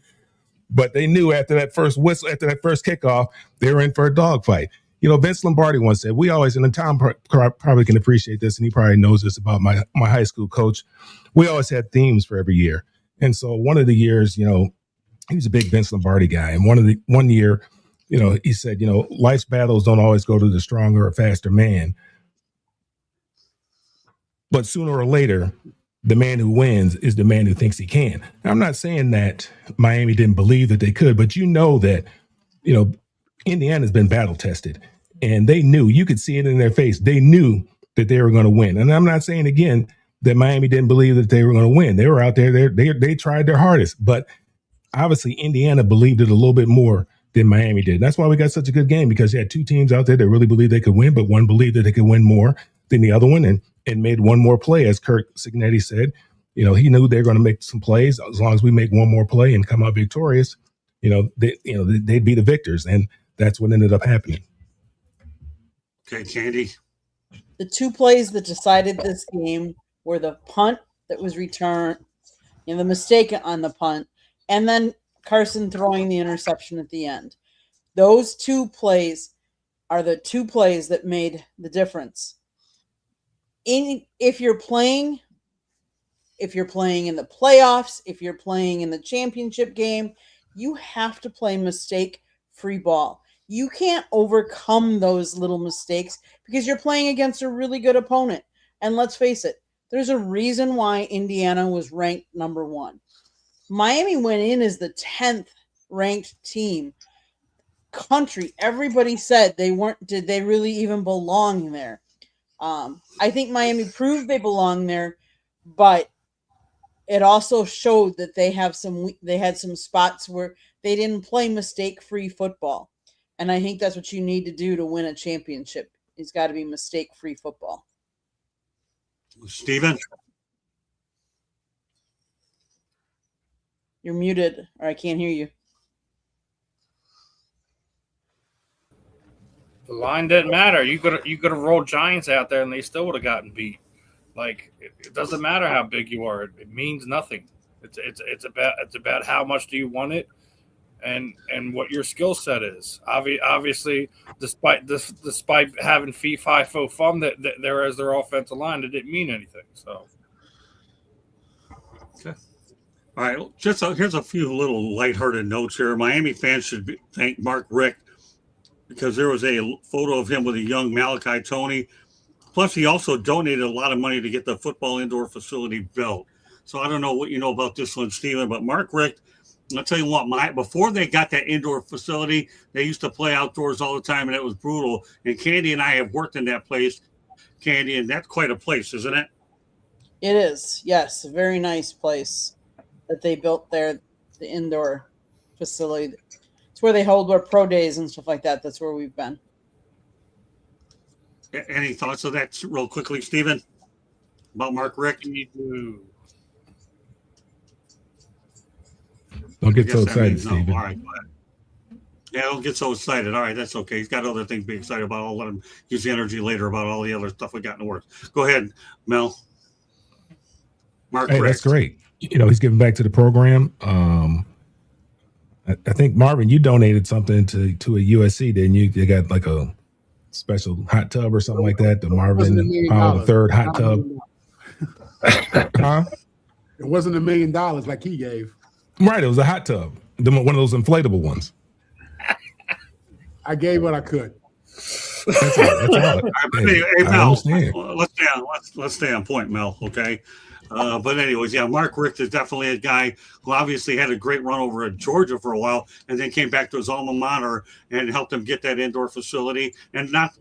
But they knew after that first whistle, after that first kickoff, they were in for a dogfight. Vince Lombardi once said, we always, and Tom probably can appreciate this, and he probably knows this about my high school coach, we always had themes for every year. And so one of the years, he was a big Vince Lombardi guy. And one year, he said, life's battles don't always go to the stronger or faster man. But sooner or later, the man who wins is the man who thinks he can. Now, I'm not saying that Miami didn't believe that they could, but that, Indiana's been battle tested, and they knew, you could see it in their face. They knew that they were going to win. And I'm not saying again that Miami didn't believe that they were going to win. They were out there. They tried their hardest, but obviously Indiana believed it a little bit more than Miami did. That's why we got such a good game, because you had two teams out there that really believed they could win, but one believed that they could win more than the other one, and made one more play, as Curt Cignetti said. He knew they were going to make some plays. As long as we make one more play and come out victorious, they'd be the victors, and that's what ended up happening. Okay, Candy. The two plays that decided this game were the punt that was returned, the mistake on the punt, and then Carson throwing the interception at the end. Those two plays are the two plays that made the difference. If you're playing in the playoffs, if you're playing in the championship game, you have to play mistake-free ball. You can't overcome those little mistakes because you're playing against a really good opponent. And let's face it, there's a reason why Indiana was ranked number 1. Miami went in as the 10th ranked team. Country, everybody said did they really even belong there? I think Miami proved they belong there, but it also showed that they had some spots where they didn't play mistake-free football. And I think that's what you need to do to win a championship. It's got to be mistake-free football. Steven? You're muted, or I can't hear you. The line didn't matter. You could have rolled Giants out there, and they still would have gotten beat. Like, it doesn't matter how big you are; it means nothing. It's about how much do you want it, and what your skill set is. Obviously, despite having fee-fi-fo fun that there as their offensive line, it didn't mean anything. So, okay. All right, here's a few little lighthearted notes here. Miami fans should thank Mark Richt, because there was a photo of him with a young Malachi Tony. Plus, he also donated a lot of money to get the football indoor facility built. So I don't know what you know about this one, Steven, but Mark Richt, I'll tell you what, before they got that indoor facility, they used to play outdoors all the time, and it was brutal. And Candy and I have worked in that place, Candy, and that's quite a place, isn't it? It is, yes. A very nice place that they built there, the indoor facility. It's where they hold their pro days and stuff like that. That's where we've been. Any thoughts of that real quickly, Steven? about Mark Richt? Don't I get guess so that excited, means no. Steven. All right, go ahead. Yeah, don't get so excited. All right, that's okay. He's got other things to be excited about. I'll let him use the energy later about all the other stuff we got in the works. Go ahead, Mel. Mark Hey, Richt. that's great. He's giving back to the program. I think Marvin, you donated something to a USC, didn't you? They got like a special hot tub or something like that. The It wasn't $1 Marvin million. Powell the third hot Not $1 tub. million. Huh? It wasn't $1 million like he gave. Right, it was a hot tub. One of those inflatable ones. I gave what I could. That's all. Hey, I Mel, understand. let's stay on point, Mel. Okay. But anyways, yeah, Mark Richt is definitely a guy who obviously had a great run over at Georgia for a while, and then came back to his alma mater and helped him get that indoor facility, and not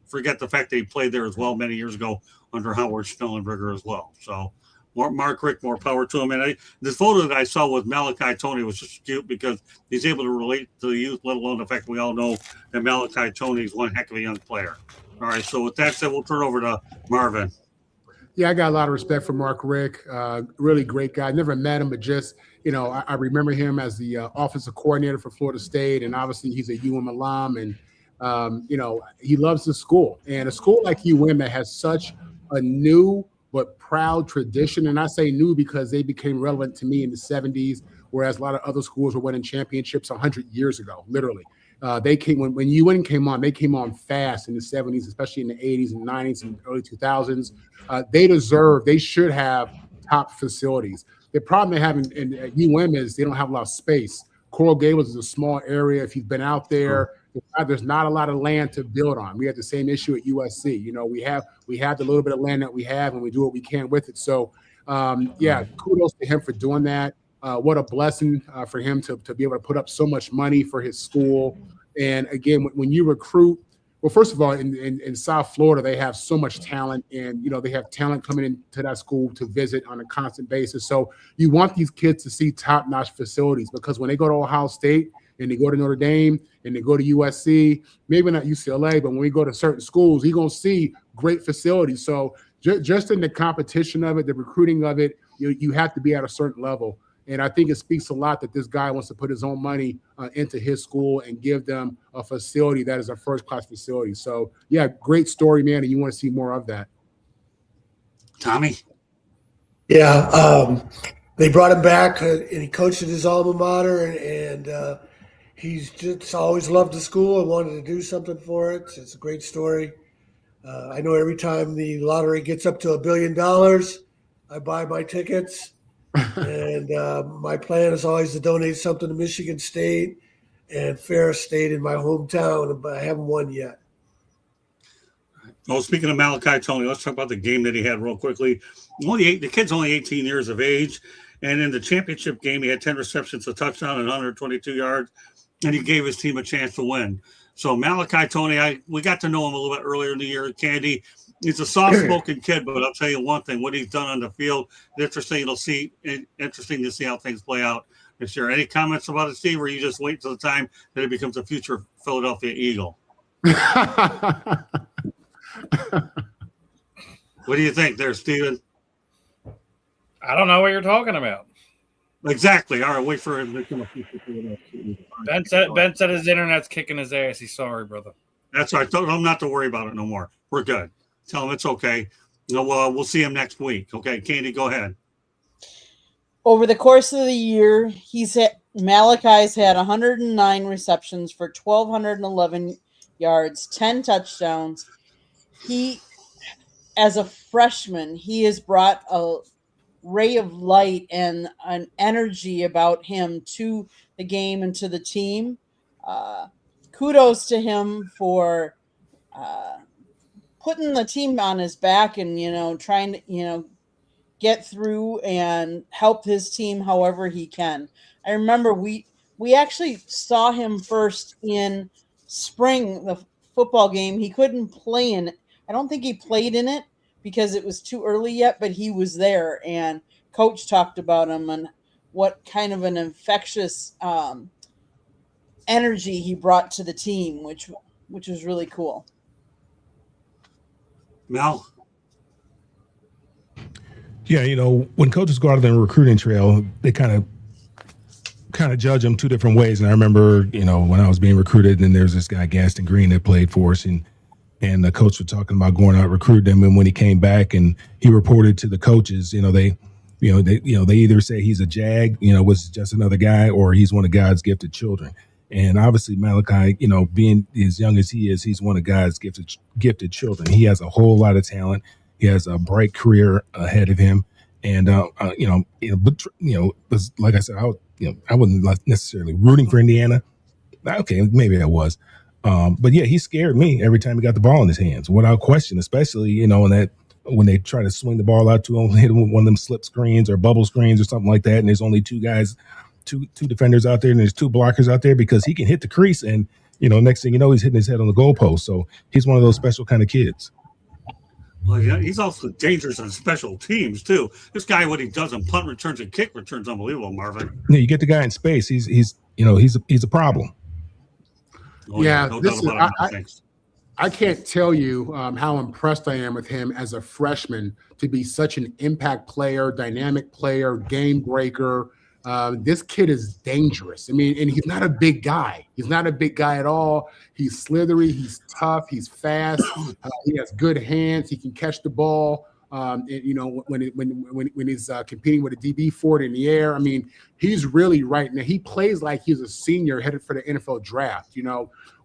forget the fact that he played there as well many years ago under Howard Schnellenberger as well. So, Mark Richt, more power to him. And this photo that I saw with Malachi Tony was just cute because he's able to relate to the youth, let alone the fact we all know that Malachi Tony is one heck of a young player. All right, so with that said, we'll turn over to Marvin. Yeah, I got a lot of respect for Mark Richt. Really great guy. Never met him, but just, I remember him as the offensive coordinator for Florida State. And obviously he's a UM alum. And, he loves the school. And a school like UM that has such a new but proud tradition. And I say new because they became relevant to me in the 70s, whereas a lot of other schools were winning championships 100 years ago, literally. They came when UN came on, they came on fast in the 70s, especially in the 80s and 90s and early 2000s. They should have top facilities. The problem they have at UM is they don't have a lot of space. Coral Gables is a small area. If you've been out there, there's not a lot of land to build on. We have the same issue at USC. We have the little bit of land that we have, and we do what we can with it. So, kudos to him for doing that. What a blessing for him to be able to put up so much money for his school. And again, when you recruit, well, first of all, in South Florida, they have so much talent, and they have talent coming into that school to visit on a constant basis. So you want these kids to see top-notch facilities, because when they go to Ohio State and they go to Notre Dame and they go to USC, maybe not UCLA, but when we go to certain schools, you're going to see great facilities. So just in the competition of it, the recruiting of it, you have to be at a certain level. And I think it speaks a lot that this guy wants to put his own money into his school and give them a facility that is a first-class facility. So, yeah, great story, man, and you want to see more of that. Tommy? Yeah, they brought him back, and he coached at his alma mater, and he's just always loved the school and wanted to do something for it. It's a great story. I know every time the lottery gets up to $1 billion, I buy my tickets. And my plan is always to donate something to Michigan State and Ferris State in my hometown, but I haven't won yet. Well, speaking of Malachi Tony, let's talk about the game that he had real quickly. The kid's only 18 years of age, and in the championship game, he had 10 receptions, a touchdown, and 122 yards, and he gave his team a chance to win. So Malachi Tony, we got to know him a little bit earlier in the year at Candy. He's a soft-spoken kid, but I'll tell you one thing: what he's done on the field, interesting to see how things play out this year. Any comments about it, Steve, or you just wait till the time that it becomes a future Philadelphia Eagle? What do you think there, Steven? I don't know what you're talking about. Exactly. All right, wait for him to become a future Philadelphia. Ben said his internet's kicking his ass. He's sorry, brother. That's right. Tell him not to worry about it no more. We're good. Tell him it's okay. We'll see him next week. Okay, Candy, go ahead. Over the course of the year, Malachi's had 109 receptions for 1,211 yards, 10 touchdowns. As a freshman, he has brought a ray of light and an energy about him to the game and to the team. Kudos to him for putting the team on his back and, trying to, get through and help his team however he can. I remember we actually saw him first in spring, the football game. He couldn't play in it. I don't think he played in it because it was too early yet, but he was there, and coach talked about him and what kind of an infectious energy he brought to the team, which was really cool. Mel? Yeah, when coaches go out on the recruiting trail, they kind of judge them two different ways. And I remember, when I was being recruited, and there's this guy Gaston Green that played for us, and the coach was talking about going out recruiting him. And when he came back and he reported to the coaches, they either say he's a jag, was just another guy, or he's one of God's gifted children. And obviously Malachi, being as young as he is, he's one of God's gifted children. He has a whole lot of talent. He has a bright career ahead of him. And but like I said, I wasn't necessarily rooting for Indiana. Okay, maybe I was. But yeah, he scared me every time he got the ball in his hands, without question, especially, when they try to swing the ball out to him, hit him with one of them slip screens or bubble screens or something like that. And there's only two defenders out there, and there's two blockers out there, because he can hit the crease. And, next thing you know, he's hitting his head on the goalpost. So he's one of those special kind of kids. Well, yeah, he's also dangerous on special teams too. This guy, what he does on punt returns and kick returns, unbelievable, Marvin. Yeah, you get the guy in space, he's a problem. Oh, Yeah, no doubt about it. I can't tell you how impressed I am with him as a freshman to be such an impact player, dynamic player, game breaker. This kid is dangerous. I mean, and he's not a big guy. He's not a big guy at all. He's slithery. He's tough. He's fast. He has good hands. He can catch the ball. When he's competing with a DB for it in the air. I mean, he's really right now. He plays like he's a senior headed for the NFL draft.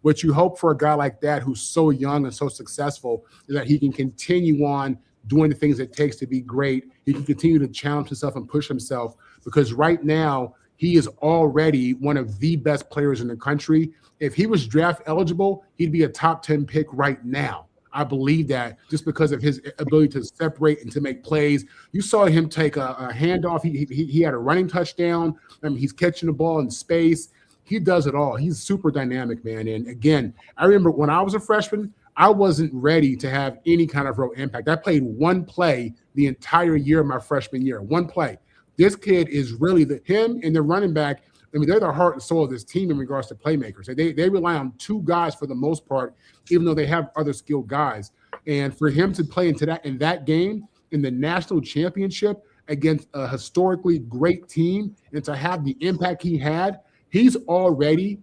What you hope for a guy like that who's so young and so successful is that he can continue on doing the things it takes to be great. He can continue to challenge himself and push himself, because right now he is already one of the best players in the country. If he was draft eligible, he'd be a top 10 pick right now. I believe that, just because of his ability to separate and to make plays. You saw him take a handoff. He had a running touchdown. I mean, he's catching the ball in space. He does it all. He's super dynamic, man. And again, I remember when I was a freshman, I wasn't ready to have any kind of real impact. I played one play the entire year of my freshman year, one play. This kid is really him and the running back. I mean, they're the heart and soul of this team in regards to playmakers. They rely on two guys for the most part, even though they have other skilled guys. And for him to play in that game, in the national championship against a historically great team, and to have the impact he had, he's already,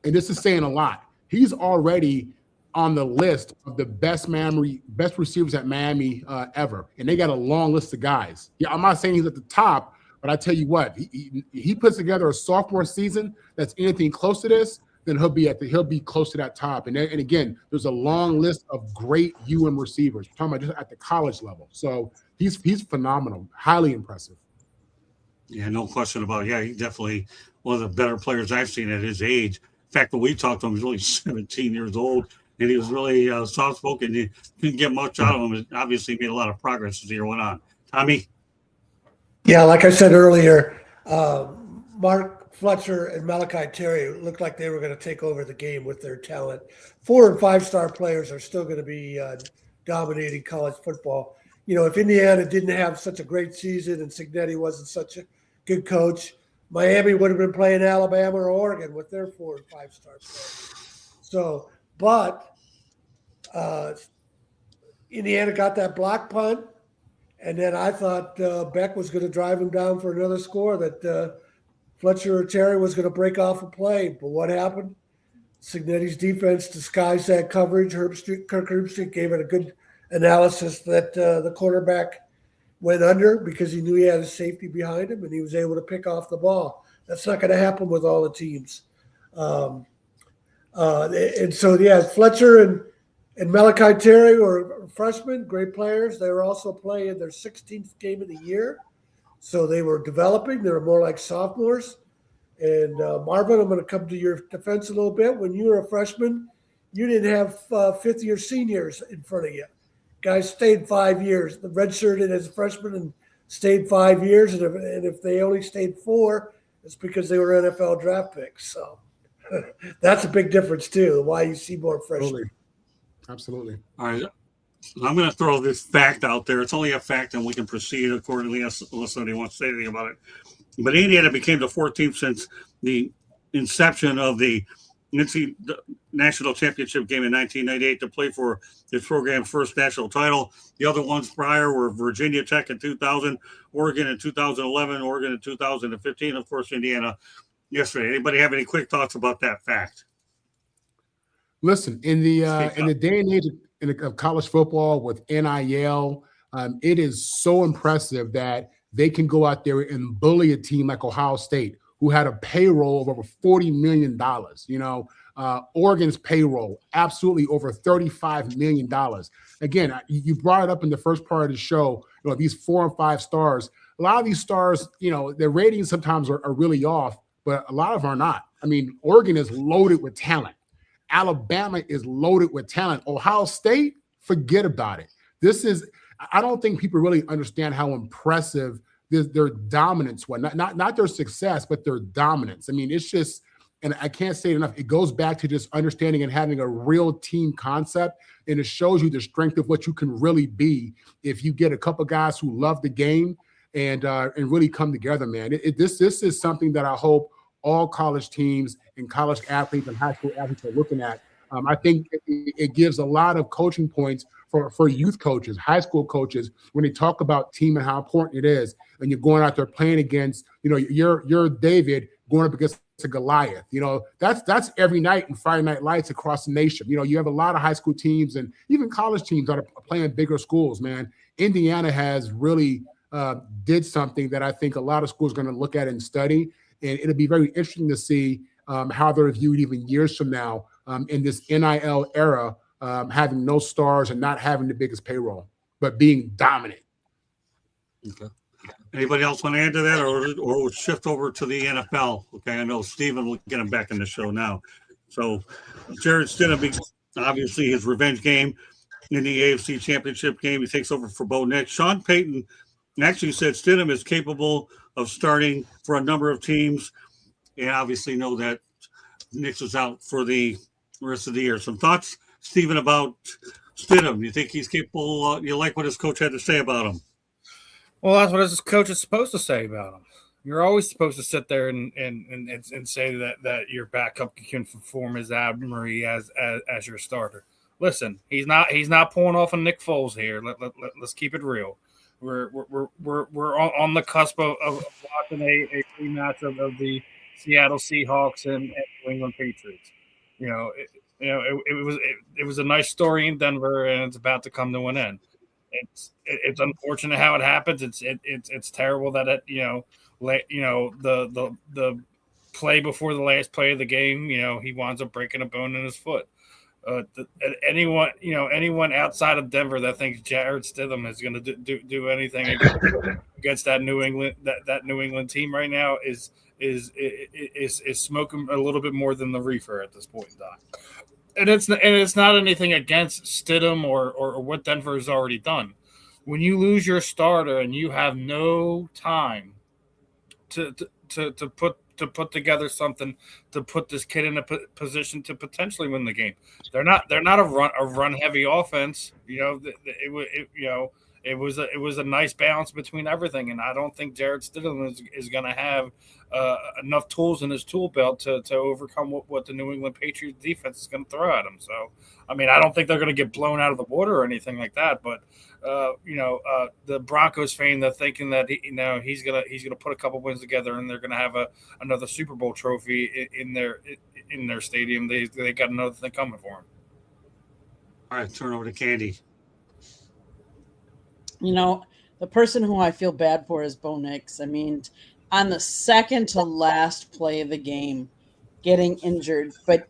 and this is saying a lot, he's already on the list of the best receivers at Miami ever. And they got a long list of guys. Yeah, I'm not saying he's at the top, but I tell you what, he puts together a sophomore season that's anything close to this, then he'll be close to that top. And again, there's a long list of great receivers. I'm talking about just at the college level. So he's phenomenal, highly impressive. Yeah, no question about it. Yeah, he's definitely one of the better players I've seen at his age. In fact, when we talked to him, he was only 17 years old, and he was really soft-spoken. You couldn't get much out of him. It obviously made a lot of progress as the year went on. Tommy? Yeah, like I said earlier, Mark Fletcher and Malachi Terry looked like they were going to take over the game with their talent. 4- and 5-star players are still going to be dominating college football. If Indiana didn't have such a great season and Cignetti wasn't such a good coach, Miami would have been playing Alabama or Oregon with their 4- and 5-star players. So, but Indiana got that block punt, and then I thought Beck was going to drive him down for another score, that Fletcher or Terry was going to break off a play. But what happened? Cignetti's defense disguised that coverage. Kirk Herbstreit gave it a good analysis that the quarterback went under because he knew he had a safety behind him, and he was able to pick off the ball. That's not going to happen with all the teams. And so, yeah, Fletcher and Malachi Terry were freshmen, great players. They were also playing their 16th game of the year. So they were developing. They were more like sophomores. And Marvin, I'm going to come to your defense a little bit. When you were a freshman, you didn't have fifth-year seniors in front of you. Guys stayed 5 years. The redshirted as a freshman and stayed 5 years. And if they only stayed 4, it's because they were NFL draft picks. So that's a big difference, too, why you see more freshmen. Absolutely. All right. So I'm going to throw this fact out there. It's only a fact, and we can proceed accordingly unless somebody wants to say anything about it. But Indiana became the 14th since the inception of the national championship game in 1998 to play for his program's first national title. The other ones prior were Virginia Tech in 2000, Oregon in 2011, Oregon in 2015, of course, Indiana yesterday. Anybody have any quick thoughts about that fact? Listen, in the day and age of college football with NIL, it is so impressive that they can go out there and bully a team like Ohio State, who had a payroll of over $40 million. Oregon's payroll, absolutely over $35 million. Again, you brought it up in the first part of the show, these 4 and 5 stars. A lot of these stars, their ratings sometimes are really off, but a lot of them are not. I mean, Oregon is loaded with talent. Alabama is loaded with talent. Ohio State, forget about it. I don't think people really understand how impressive their dominance was. Not their success, but their dominance. I mean, it's just, and I can't say it enough, it goes back to just understanding and having a real team concept, and it shows you the strength of what you can really be if you get a couple guys who love the game and really come together, man. This is something that I hope all college teams and college athletes and high school athletes are looking at. I think it gives a lot of coaching points for youth coaches, high school coaches, when they talk about team and how important it is. And you're going out there playing against, you're David going up against a Goliath. That's every night in Friday Night Lights across the nation. You have a lot of high school teams and even college teams that are playing bigger schools, man. Indiana has really did something that I think a lot of schools are going to look at and study. And it'll be very interesting to see how they're viewed even years from now in this NIL era, having no stars and not having the biggest payroll, but being dominant. Okay. Anybody else want to add to that, or we'll shift over to the NFL? Okay, I know Steven will get him back in the show now. So Jarrett Stidham, obviously his revenge game in the AFC Championship game. He takes over for Bo Nix. Sean Payton actually said Stidham is capable of starting for a number of teams, and obviously know that Nix is out for the rest of the year. Some thoughts, Steven, about Stidham? You think he's capable? You like what his coach had to say about him? Well, that's what his coach is supposed to say about him. You're always supposed to sit there and say that your backup can perform as admirably as your starter. Listen, he's not pulling off a Nick Foles here. Let's keep it real. We're on the cusp of watching a rematch of the Seattle Seahawks and New England Patriots. It was a nice story in Denver, and it's about to come to an end. It's unfortunate how it happens. It's terrible that the play before the last play of the game, he winds up breaking a bone in his foot. Anyone outside of Denver that thinks Jarrett Stidham is going to do anything against that New England team right now is smoking a little bit more than the reefer at this point in time. And it's not anything against Stidham or what Denver has already done. When you lose your starter and you have no time to put together something to put this kid in a position to potentially win the game, they're not a run heavy offense. It was a nice balance between everything, and I don't think Jarrett Stidham is going to have enough tools in his tool belt to overcome what the New England Patriots defense is going to throw at him. So, I mean, I don't think they're going to get blown out of the water or anything like that. But the Broncos fan, they're thinking that he's gonna put a couple wins together and they're going to have another Super Bowl trophy in their stadium. They got another thing coming for him. All right, turn over to Candy. The person who I feel bad for is Bo Nix. I mean, on the second to last play of the game, getting injured, but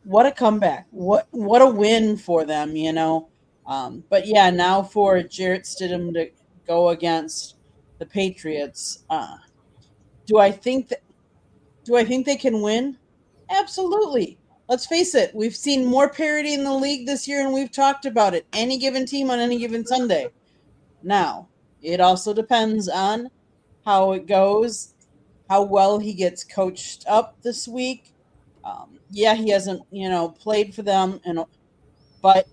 what a comeback! What a win for them, But yeah, now for Jarrett Stidham to go against the Patriots, do I think they can win? Absolutely. Let's face it, we've seen more parity in the league this year, and we've talked about it. Any given team on any given Sunday. Now, it also depends on how it goes, how well he gets coached up this week. He hasn't, played for them, but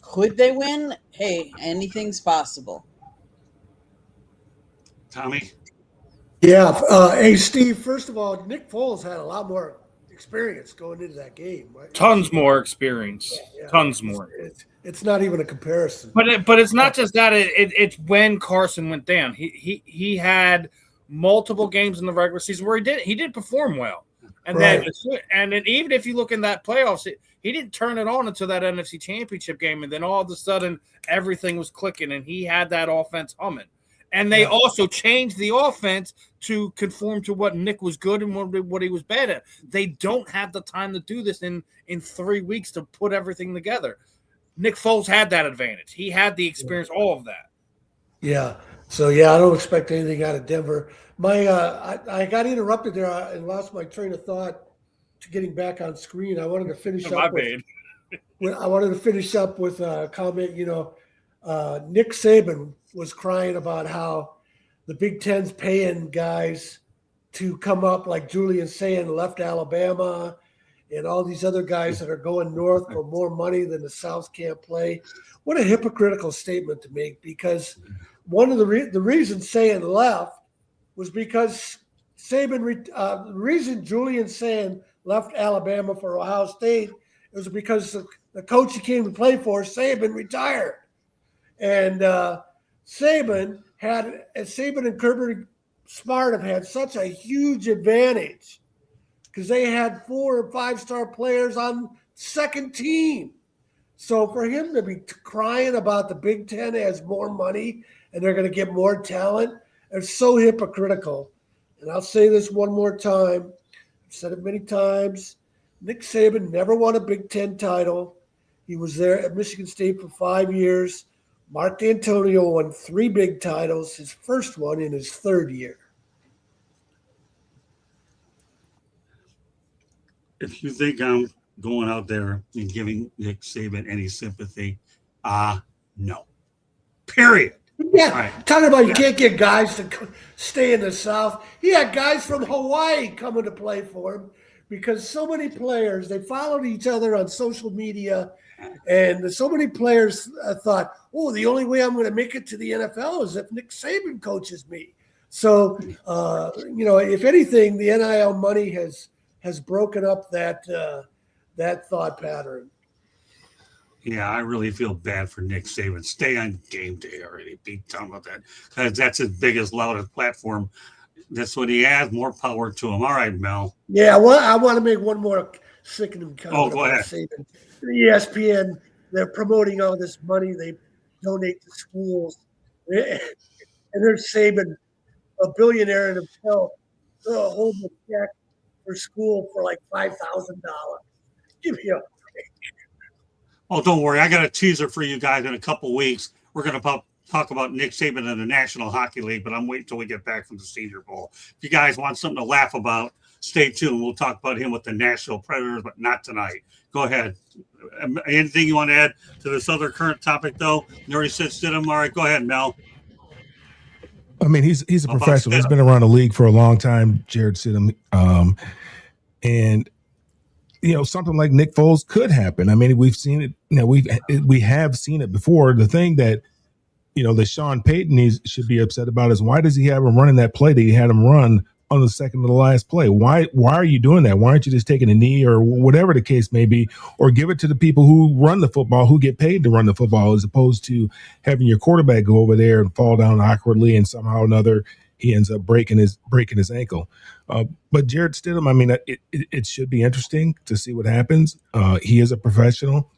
could they win? Hey, anything's possible. Tommy? Yeah. Hey, Steve, first of all, Nick Foles had a lot more experience going into that game. Right? Tons more experience. Yeah. Tons more. It's not even a comparison. But it's not just that. It's when Carson went down. He had multiple games in the regular season where he did perform well, and Right. then even if you look in that playoffs, he didn't turn it on until that NFC Championship game, and then all of a sudden everything was clicking, and he had that offense humming. And they also changed the offense to conform to what Nick was good and what he was bad at. They don't have the time to do this in 3 weeks to put everything together. Nick Foles had that advantage. He had the experience, all of that. Yeah. So, I don't expect anything out of Denver. I got interrupted there and lost my train of thought to getting back on screen. I wanted to finish up with a comment. Nick Saban was crying about how the Big Ten's paying guys to come up, like Julian saying left Alabama, and all these other guys that are going north for more money than the South can't play. What a hypocritical statement to make, because one of the reason Saban left was because the reason Julian Saban left Alabama for Ohio State was because the coach he came to play for, Saban, retired. And Saban and Kirby Smart have had such a huge advantage because they had 4 or 5-star players on second team. So for him to be crying about the Big Ten has more money and they're going to get more talent, it's so hypocritical. And I'll say this one more time. I've said it many times. Nick Saban never won a Big Ten title. He was there at Michigan State for 5 years. Mark D'Antonio won 3 big titles, his first one in his 3rd year. If you think I'm going out there and giving Nick Saban any sympathy, no. Period. Yeah, Right. talking about you can't get guys to stay in the South. He had guys from Hawaii coming to play for him because so many players, they followed each other on social media, and so many players thought, oh, the only way I'm going to make it to the NFL is if Nick Saban coaches me. So, if anything, the NIL money has broken up that thought pattern. Yeah, I really feel bad for Nick Saban. Stay on game day already. Be done with that. Because that's his biggest, loudest platform. That's what he has. More power to him. All right, Mel. Yeah, well, I want to make one more sickening comment go about ahead. Saban. ESPN, they're promoting all this money they donate to schools. And there's Saban, a billionaire in himself, holding a check for school for like $5,000. Give me a Oh, don't worry. I got a teaser for you guys in a couple weeks. We're going to talk about Nick Saban in the National Hockey League, but I'm waiting until we get back from the Senior Bowl. If you guys want something to laugh about, stay tuned. We'll talk about him with the Nashville Predators, but not tonight. Go ahead. Anything you want to add to this other current topic, though? You already said Stidham. All right, go ahead, Mel. I mean, he's a professional. He's been around the league for a long time, Jared Stidham. And something like Nick Foles could happen. I mean, we've seen it. We have seen it before. The thing that that Sean Payton should be upset about is why does he have him running that play that he had him run on the second to the last play? Why are you doing that? Why aren't you just taking a knee or whatever the case may be, or give it to the people who run the football, who get paid to run the football, as opposed to having your quarterback go over there and fall down awkwardly and somehow or another he ends up breaking his ankle. But Jared Stidham, I mean, it should be interesting to see what happens. He is a professional.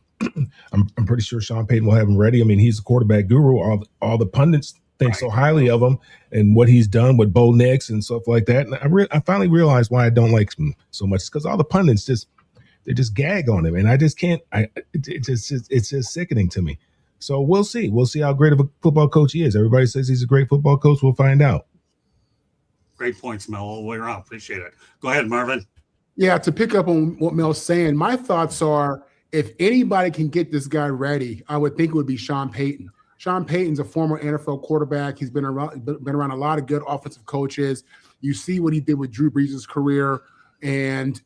I'm pretty sure Sean Payton will have him ready. I mean, he's a quarterback guru. All the pundits think so highly of him and what he's done with Bo Nix and stuff like that. And I finally realized why I don't like him so much. It's because all the pundits they just gag on him, and I just can't. It's just sickening to me. So we'll see. We'll see how great of a football coach he is. Everybody says he's a great football coach. We'll find out. Great points, Mel, all the way around. Appreciate it. Go ahead, Marvin. Yeah, to pick up on what Mel's saying, my thoughts are if anybody can get this guy ready, I would think it would be Sean Payton. Sean Payton's a former NFL quarterback. He's been around a lot of good offensive coaches. You see what he did with Drew Brees' career. And,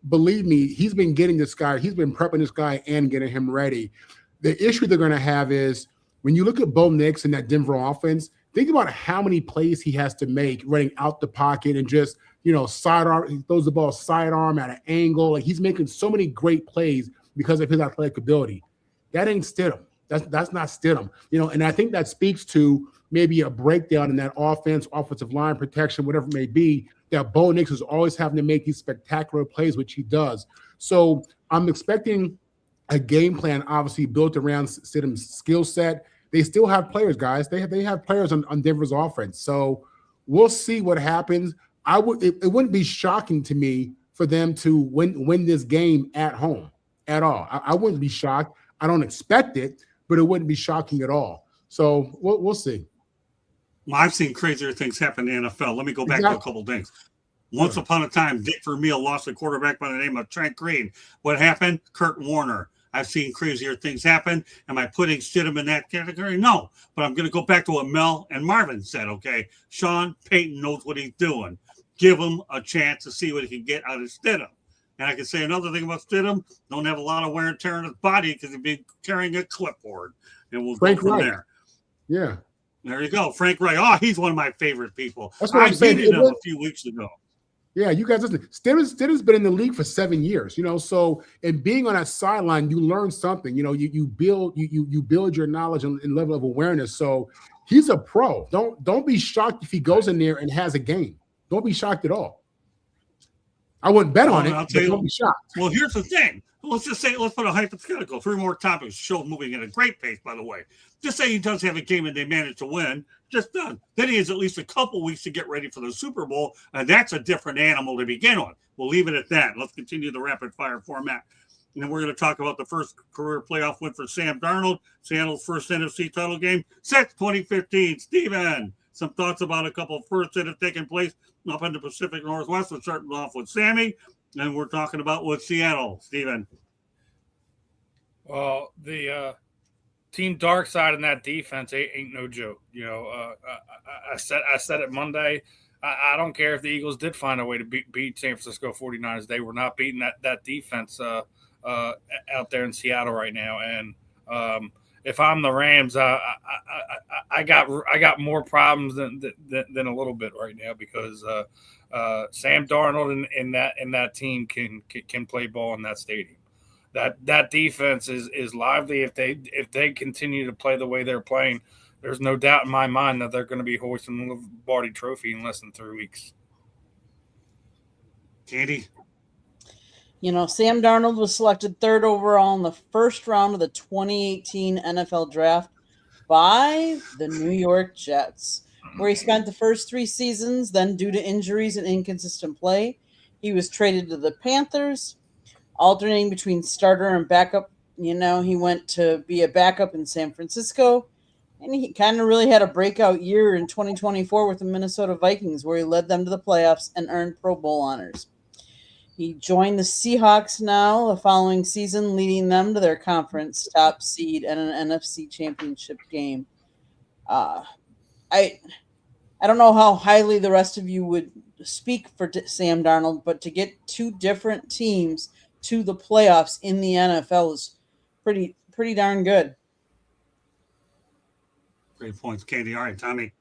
believe me, he's been getting this guy. He's been prepping this guy and getting him ready. The issue they're going to have is when you look at Bo Nix and that Denver offense, think about how many plays he has to make running out the pocket and just sidearm. He throws the ball sidearm at an angle. Like he's making so many great plays because of his athletic ability. That ain't Stidham. That's not Stidham. And I think that speaks to maybe a breakdown in that offensive line protection, whatever it may be, that Bo Nix is always having to make these spectacular plays, which he does. So I'm expecting a game plan, obviously built around Stidham's skill set. They still have players, guys. They have players on Denver's offense. So we'll see what happens. It wouldn't be shocking to me for them to win this game at home at all. I wouldn't be shocked. I don't expect it, but it wouldn't be shocking at all. So we'll see. Well, I've seen crazier things happen in the NFL. Let me go back to a couple things. Once upon a time, Dick Vermeil lost a quarterback by the name of Trent Green. What happened? Kurt Warner. I've seen crazier things happen. Am I putting Stidham in that category? No. But I'm going to go back to what Mel and Marvin said, okay? Sean Payton knows what he's doing. Give him a chance to see what he can get out of Stidham. And I can say another thing about Stidham, don't have a lot of wear and tear on his body because he's been carrying a clipboard. And we'll go from there. Yeah. There you go. Frank Wright. Oh, he's one of my favorite people. That's what I'm saying. Beat him a few weeks ago. Yeah, you guys listen. Stidham's been in the league for 7 years, so and being on that sideline, you learn something. You build your knowledge and level of awareness. So he's a pro. Don't be shocked if he goes in there and has a game. Don't be shocked at all. I wouldn't bet on it, but don't be shocked. Well, here's the thing. Let's put a hypothetical. 3 more topics. Show moving at a great pace, by the way. Just say he does have a game and they manage to win. Just done. Then he has at least a couple weeks to get ready for the Super Bowl, and that's a different animal to begin with. We'll leave it at that. Let's continue the rapid-fire format. And then we're going to talk about the first career playoff win for Sam Darnold, Seattle's first NFC title game since 2015. Steven, some thoughts about a couple of firsts that have taken place up in the Pacific Northwest. We're starting off with Sammy, and we're talking about with Seattle. Steven. Well, the Team Dark Side in that defense ain't no joke. I said it Monday. I don't care if the Eagles did find a way to beat San Francisco 49ers. They were not beating that defense out there in Seattle right now. And if I'm the Rams, I got more problems than a little bit right now because Sam Darnold and that team can play ball in that stadium. That defense is lively. If they continue to play the way they're playing, there's no doubt in my mind that they're going to be hoisting the Lombardi Trophy in less than 3 weeks. Candy? Sam Darnold was selected 3rd overall in the first round of the 2018 NFL Draft by the New York Jets, where he spent the first 3 seasons. Then, due to injuries and inconsistent play, he was traded to the Panthers, alternating between starter and backup. He went to be a backup in San Francisco, and he kind of really had a breakout year in 2024 with the Minnesota Vikings, where he led them to the playoffs and earned Pro Bowl honors. He joined the Seahawks now the following season, leading them to their conference top seed and an NFC championship game. I don't know how highly the rest of you would speak for Sam Darnold, but to get 2 different teams to the playoffs in the NFL is pretty darn good. Great points, Candy. All right, Tommy.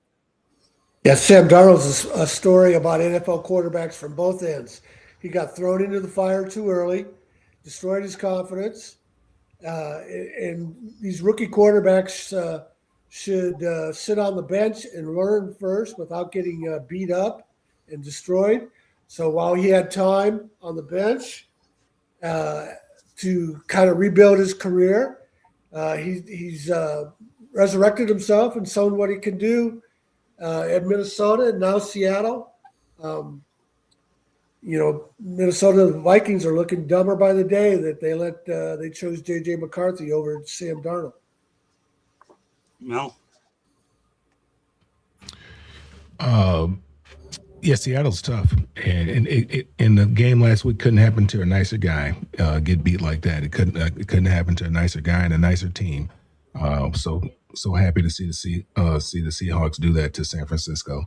Yeah, Sam Darnold's a story about NFL quarterbacks from both ends. He got thrown into the fire too early, destroyed his confidence, and these rookie quarterbacks should sit on the bench and learn first without getting beat up and destroyed. So while he had time on the bench to kind of rebuild his career, he's resurrected himself and shown what he can do at Minnesota and now Seattle. Minnesota Vikings are looking dumber by the day that they chose J.J. McCarthy over Sam Darnold. No. Yeah, Seattle's tough, and in the game last week couldn't happen to a nicer guy get beat like that. It couldn't happen to a nicer guy and a nicer team. So happy to see the Seahawks do that to San Francisco.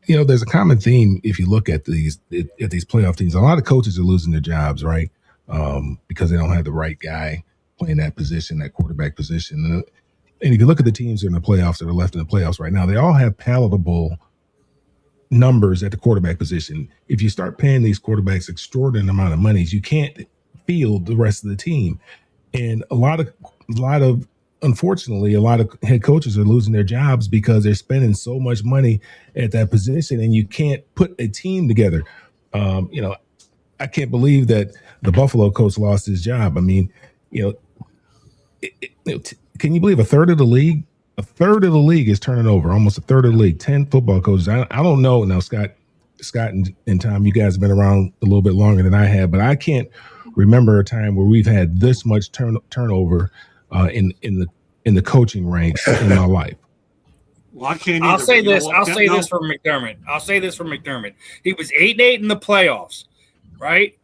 There's a common theme if you look at these playoff teams. A lot of coaches are losing their jobs, right? Because they don't have the right guy playing that position, that quarterback position. And if you look at the teams in the playoffs that are left in the playoffs right now, they all have palatable numbers at the quarterback position. If you start paying these quarterbacks extraordinary amount of monies, you can't field the rest of the team. And unfortunately, a lot of head coaches are losing their jobs because they're spending so much money at that position, and you can't put a team together. I can't believe that the Buffalo coach lost his job. I mean, can you believe a third of the league? A third of the league is turning over. Almost a third of the league. 10 football coaches. I don't know now, Scott, and Tom. You guys have been around a little bit longer than I have, but I can't remember a time where we've had this much turnover in the coaching ranks in my life. Well, I can't. I'll say this for McDermott. He was 8-8 in the playoffs, right?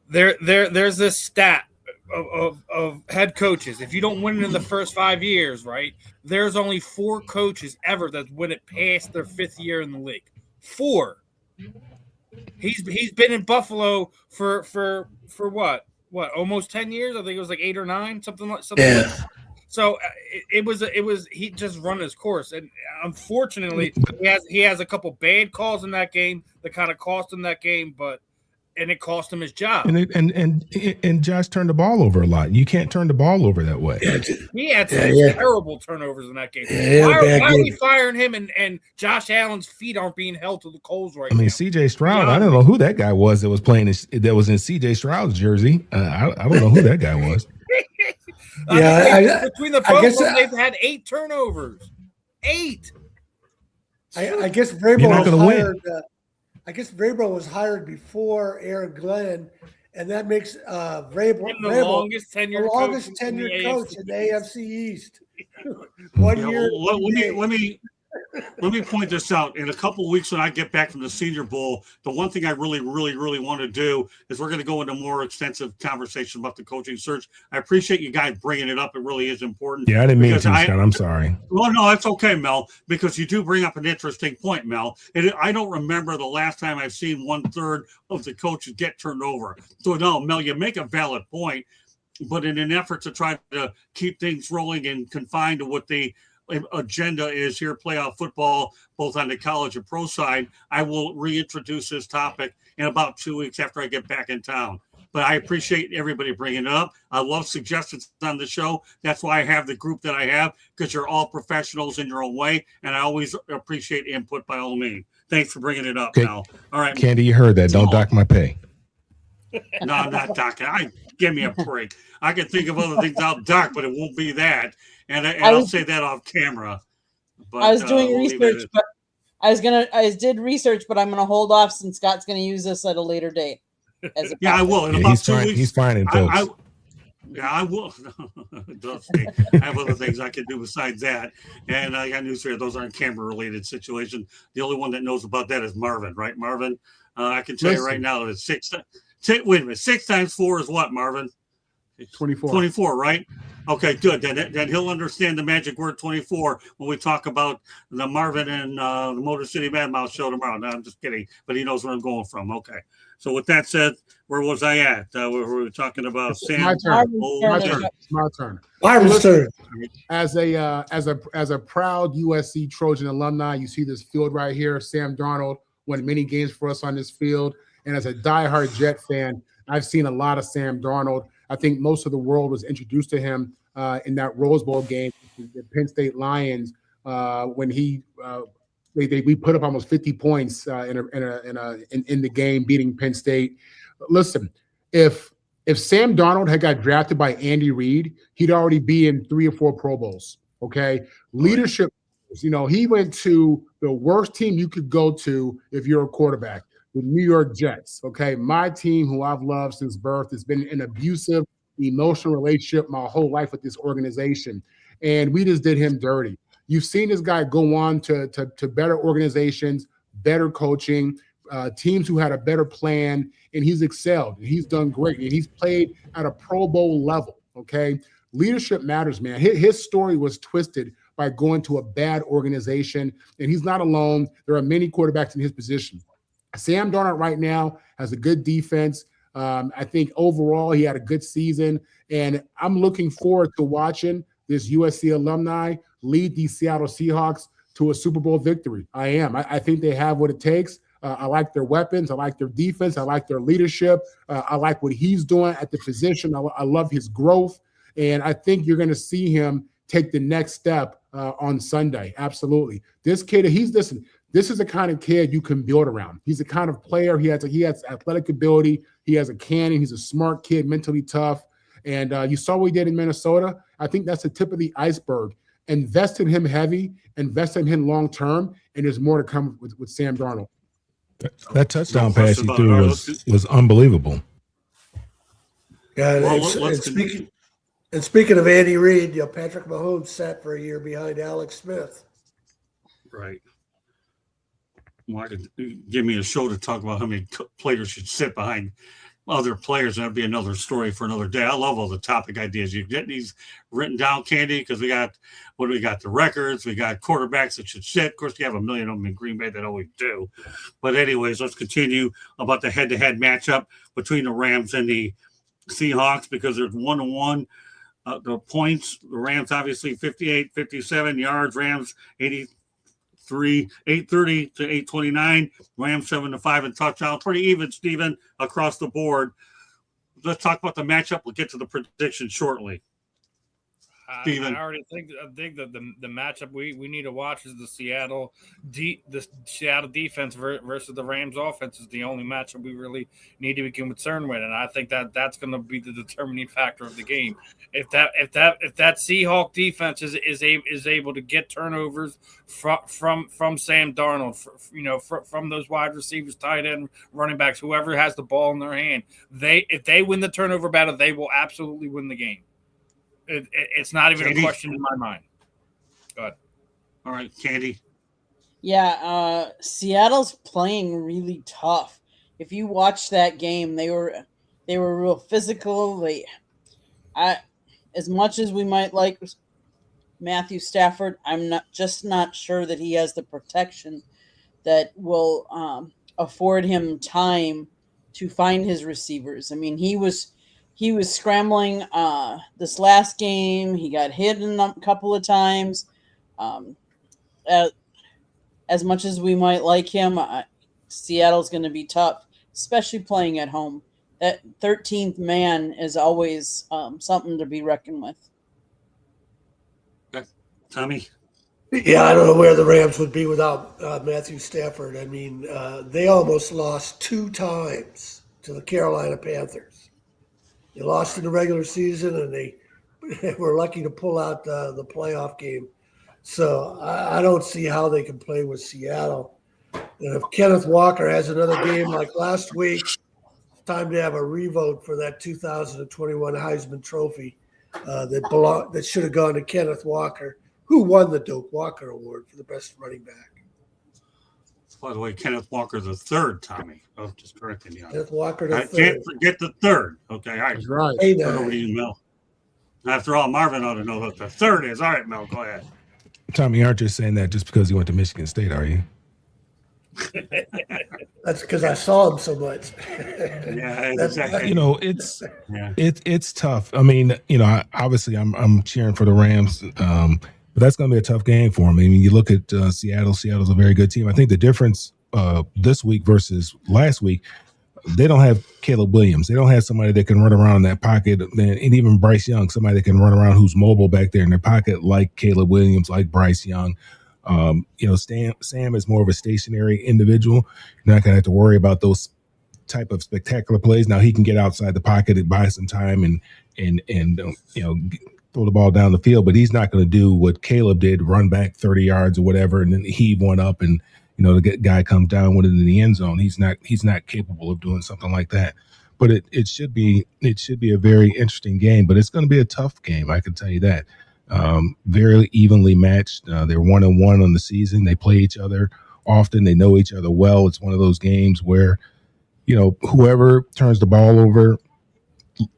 There's this stat of head coaches. If you don't win it in the first 5 years, right? There's only 4 coaches ever that win it past their 5th year in the league. 4. He's been in Buffalo for what almost 10 years. I think it was like 8 or 9, something like that. So it was he just run his course, and unfortunately he has a couple bad calls in that game that kind of cost him that game, and it cost him his job. And Josh turned the ball over a lot. You can't turn the ball over that way. He had some terrible turnovers in that game. Why are we firing him and Josh Allen's feet aren't being held to the coals right now? I mean, C.J. Stroud, I don't know who that guy was that was playing that was in C.J. Stroud's jersey. I don't know who that guy was. Between the both of them, they've had 8 turnovers. 8. I guess Vrabel was hired. I guess Vrabel was hired before Aaron Glenn, and that makes Vrabel the longest tenured coach in the AFC East. 1 year. Let me point this out. In a couple of weeks when I get back from the Senior Bowl, the one thing I really, really, really want to do is we're going to go into more extensive conversation about the coaching search. I appreciate you guys bringing it up. It really is important. Yeah, I didn't mean to, Scott. I'm sorry. Well, no, that's okay, Mel, because you do bring up an interesting point, Mel. And I don't remember the last time I've seen 1/3 of the coaches get turned over. So, no, Mel, you make a valid point. But in an effort to try to keep things rolling and confined to what the agenda is here, playoff football, both on the college and pro side, I will reintroduce this topic in about 2 weeks after I get back in town. But I appreciate everybody bringing it up. I love suggestions on the show. That's why I have the group that I have, because you're all professionals in your own way, and I always appreciate input by all means. Thanks for bringing it up, Mel. All right, Candy, you heard that. Don't dock my pay. No, I'm not docking. Give me a break. I can think of other things I'll dock, but it won't be that. And I'll say that off camera. But, I was doing research, but I did research, but I'm going to hold off since Scott's going to use this at a later date. I will. In about 2 weeks. He's finding folks. I will. I have other things I can do besides that. And I got news for you. Those aren't camera-related situations. The only one that knows about that is Marvin, right, Marvin? I can tell you right now that it's 6. Wait a minute. 6 times 4 is what, Marvin? 24. 24, right? Okay, good. Then he'll understand the magic word 24 when we talk about the Marvin and the Motor City Madmouth show tomorrow. No, I'm just kidding, but he knows where I'm going from. Okay. So with that said, where was I at? We were talking about Sam. My turn. My turn. Marvin's turn. As a proud USC Trojan alumni, you see this field right here. Sam Darnold won many games for us on this field. And as a diehard Jet fan, I've seen a lot of Sam Darnold. I think most of the world was introduced to him in that Rose Bowl game, the Penn State Lions, when we put up almost 50 points in the game, beating Penn State. Listen, if Sam Darnold had got drafted by Andy Reid, he'd already be in 3 or 4 Pro Bowls. Okay, leadership. He went to the worst team you could go to if you're a quarterback. The New York Jets, okay? My team, who I've loved since birth, has been an abusive, emotional relationship my whole life with this organization. And we just did him dirty. You've seen this guy go on to better organizations, better coaching, teams who had a better plan, and he's excelled. And he's done great. And he's played at a Pro Bowl level, okay? Leadership matters, man. His story was twisted by going to a bad organization, and he's not alone. There are many quarterbacks in his position. Sam Darnold right now has a good defense. I think overall he had a good season, and I'm looking forward to watching this USC alumni lead the Seattle Seahawks to a Super Bowl victory. I am. I think they have what it takes. I like their weapons. I like their defense. I like their leadership. I like what he's doing at the position. I love his growth. And I think you're going to see him take the next step on Sunday. Absolutely. This kid, this is the kind of kid you can build around. He's the kind of player. He has athletic ability. He has a cannon. He's a smart kid, mentally tough. And you saw what he did in Minnesota. I think that's the tip of the iceberg. Invest in him heavy, invest in him long term, and there's more to come with Sam Darnold. That touchdown pass he threw was unbelievable. Yeah, and speaking of Andy Reid, Patrick Mahomes sat for a year behind Alex Smith. Right. Well, give me a show to talk about how many players should sit behind other players. That'd be another story for another day. I love all the topic ideas. You get these written down, Candy, because we got the records, we got quarterbacks that should sit. Of course, you have a million of them in Green Bay that always do. But anyways, let's continue about the head-to-head matchup between the Rams and the Seahawks, because there's 1-1. The points, the Rams obviously 58, 57 yards, Rams 83, 830 to 829, Rams 7-5 in touchdowns. Pretty even, Steven, across the board. Let's talk about the matchup. We'll get to the prediction shortly. I already think that the matchup we need to watch is the Seattle defense versus the Rams offense is the only matchup we really need to be concerned with, and I think that's going to be the determining factor of the game. If that Seahawk defense is able to get turnovers from Sam Darnold, from those wide receivers, tight end, running backs, whoever has the ball in their hand, if they win the turnover battle, they will absolutely win the game. It's not even a question in my mind. Go ahead. All right, Candy. Yeah, Seattle's playing really tough. If you watch that game, they were real physical. As much as we might like Matthew Stafford, I'm not sure that he has the protection that will afford him time to find his receivers. I mean, he was scrambling this last game. He got hit a couple of times. As much as we might like him, Seattle's going to be tough, especially playing at home. That 13th man is always something to be reckoned with. Tommy? Yeah, I don't know where the Rams would be without Matthew Stafford. I mean, they almost lost 2 times to the Carolina Panthers. They lost in the regular season, and they were lucky to pull out the playoff game. So I don't see how they can play with Seattle. And if Kenneth Walker has another game like last week, it's time to have a revote for that 2021 Heisman Trophy that should have gone to Kenneth Walker, who won the Doak Walker Award for the best running back. By the way, Kenneth Walker the third, Tommy. Oh, just correcting you. Kenneth Walker the third. Can't forget the third. Okay, all right. That's right. Hey, Turn over to you, Mel. After all, Marvin ought to know what the third is. All right, Mel, go ahead. Tommy, you aren't just saying that just because you went to Michigan State, are you? That's because I saw him so much. Yeah, exactly. It's tough. I mean, obviously I'm cheering for the Rams, but that's going to be a tough game for them. I mean, you look at Seattle. Seattle's a very good team. I think the difference this week versus last week, they don't have Caleb Williams. They don't have somebody that can run around in that pocket, and even Bryce Young, somebody that can run around who's mobile back there in their pocket, like Caleb Williams, like Bryce Young. Sam is more of a stationary individual. You're not going to have to worry about those type of spectacular plays. Now he can get outside the pocket and buy some time and throw the ball down the field, but he's not going to do what Caleb did, run back 30 yards or whatever, and then heave one up and the guy comes down with it in the end zone. He's not capable of doing something like that. But it should be a very interesting game, but it's going to be a tough game. I can tell you that. Very evenly matched. They're 1-1 on the season. They play each other often. They know each other well. It's one of those games where, whoever turns the ball over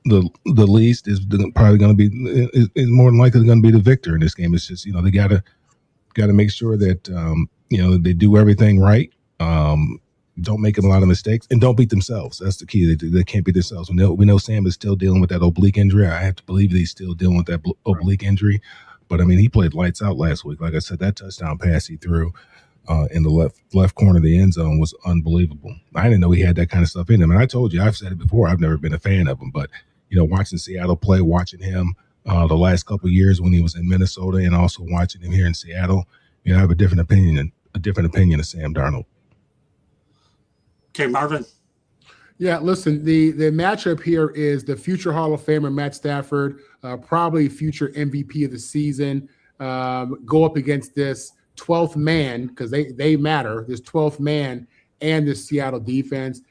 the least is probably going to be is more than likely going to be the victor in this game. It's just they got to make sure that they do everything right. Don't make a lot of mistakes and don't beat themselves. That's the key. They can't beat themselves. We know Sam is still dealing with that oblique injury. I have to believe that he's still dealing with that oblique injury, But I mean, he played lights out last week. Like I said, that touchdown pass he threw in the left corner of the end zone was unbelievable. I didn't know he had that kind of stuff in him. And I told you, I've said it before, I've never been a fan of him. But, you know, watching Seattle play, watching him the last couple of years when he was in Minnesota and also watching him here in Seattle, you know, I have a different opinion of Sam Darnold. Okay, Marvin. Yeah, listen, the matchup here is the future Hall of Famer Matt Stafford, probably future MVP of the season, go up against this 12th man, because they matter, this 12th man and the Seattle defense.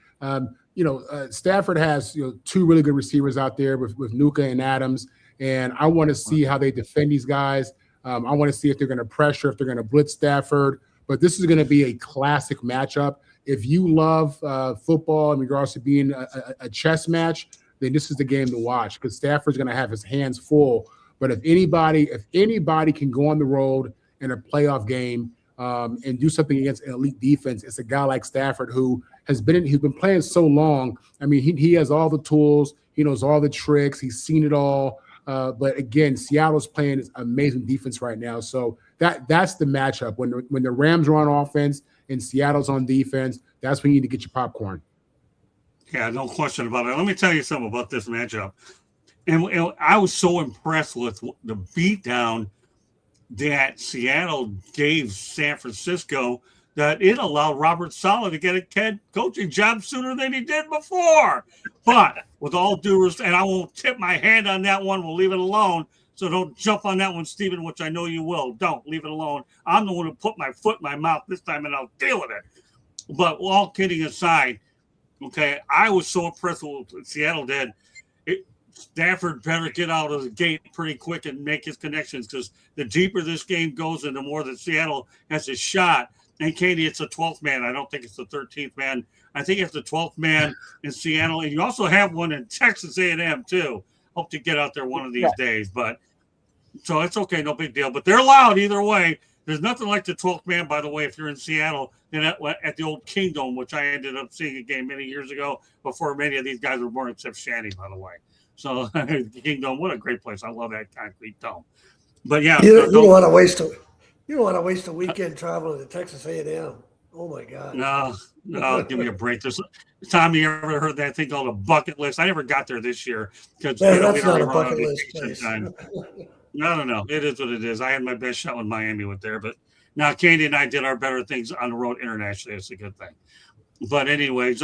Stafford has two really good receivers out there with Nuka and Adams, and I want to see how they defend these guys. I want to see if they're going to pressure, if they're going to blitz Stafford. But this is going to be a classic matchup. If you love football in regards to being a chess match, then this is the game to watch, because Stafford's going to have his hands full. But if anybody can go on the road in a playoff game and do something against an elite defense, it's a guy like Stafford who he's been playing so long. I mean, he has all the tools, he knows all the tricks, he's seen it all. But again, Seattle's playing this amazing defense right now, so that's the matchup. When the Rams are on offense and Seattle's on defense, that's when you need to get your popcorn. Yeah, no question about it. Let me tell you something about this matchup. And I was so impressed with the beatdown that Seattle gave San Francisco that it allowed Robert Saleh to get a head coaching job sooner than he did before. But with all due respect, and I won't tip my hand on that one, we'll leave it alone. So don't jump on that one, Stephen, which I know you will. Don't leave it alone. I'm the one who put my foot in my mouth this time, and I'll deal with it. But all kidding aside, okay, I was so impressed with what Seattle did. Stafford better get out of the gate pretty quick and make his connections, because the deeper this game goes and the more that Seattle has a shot. And Katie, it's a 12th man. I don't think it's the 13th man. I think it's the 12th man in Seattle. And you also have one in Texas A&M too. Hope to get out there one of these days. But so it's okay, no big deal. But they're loud either way. There's nothing like the 12th man, by the way, if you're in Seattle, and at the old Kingdom, which I ended up seeing a game many years ago before many of these guys were born, except Shanny, by the way. So the Kingdom, what a great place. I love that concrete dome. But yeah, you don't want to waste a weekend traveling to Texas A&M. Oh my God. No, give me a break. Tommy, you ever heard that thing called a bucket list? I never got there this year because that's not a bucket list place. No. It is what it is. I had my best shot when Miami went there, but now Candy and I did our better things on the road internationally. It's a good thing. But anyways,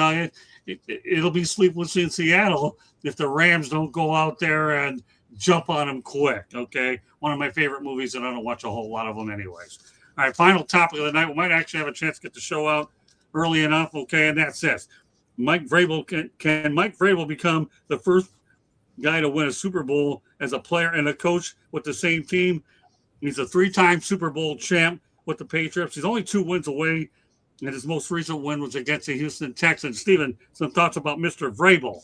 it'll be sleepless in Seattle if the Rams don't go out there and jump on them quick, okay? One of my favorite movies, and I don't watch a whole lot of them anyways. All right, final topic of the night. We might actually have a chance to get the show out early enough, okay? And that's this. Mike Vrabel, can Mike Vrabel become the first guy to win a Super Bowl as a player and a coach with the same team? He's a 3-time Super Bowl champ with the Patriots. He's only 2 wins away, and his most recent win was against the Houston Texans. Steven, some thoughts about Mr. Vrabel?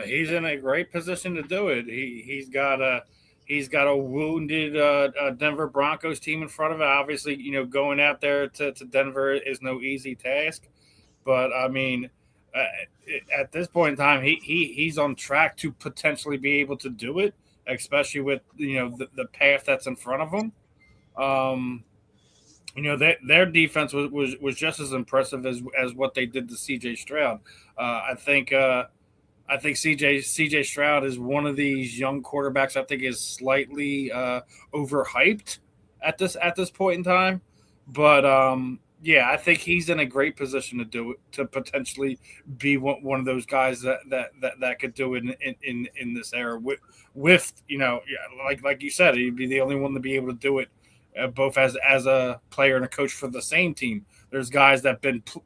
He's in a great position to do it. He's got a wounded Denver Broncos team in front of it. Obviously, going out there to Denver is no easy task. But I mean, at this point in time, he's on track to potentially be able to do it, especially with the path that's in front of him. Their defense was just as impressive as what they did to C.J. Stroud. I think C.J. Stroud is one of these young quarterbacks I think is slightly overhyped at this point in time, but I think he's in a great position to do it, to potentially be one of those guys that could do it in this era with like you said, he'd be the only one to be able to do it both as a player and a coach for the same team. There's guys that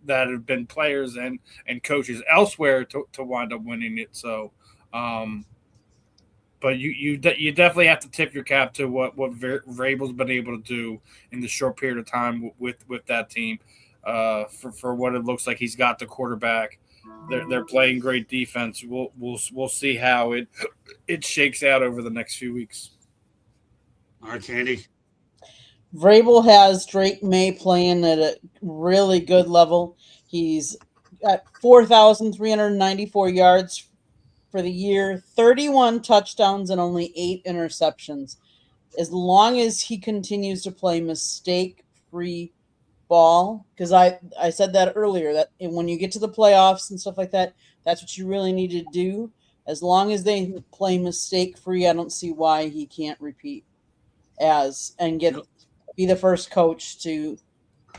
have been players and coaches elsewhere to wind up winning it. So, but you definitely have to tip your cap to what Vrabel's been able to do in the short period of time with that team. For what it looks like, he's got the quarterback. They're playing great defense. We'll see how it shakes out over the next few weeks. All right, Candy. Vrabel has Drake May playing at a really good level. He's at 4,394 yards for the year, 31 touchdowns, and only 8 interceptions. as long as he continues to play mistake-free ball, because I said that earlier, that when you get to the playoffs and stuff like that, that's what you really need to do. As long as they play mistake-free, I don't see why he can't repeat and be the first coach to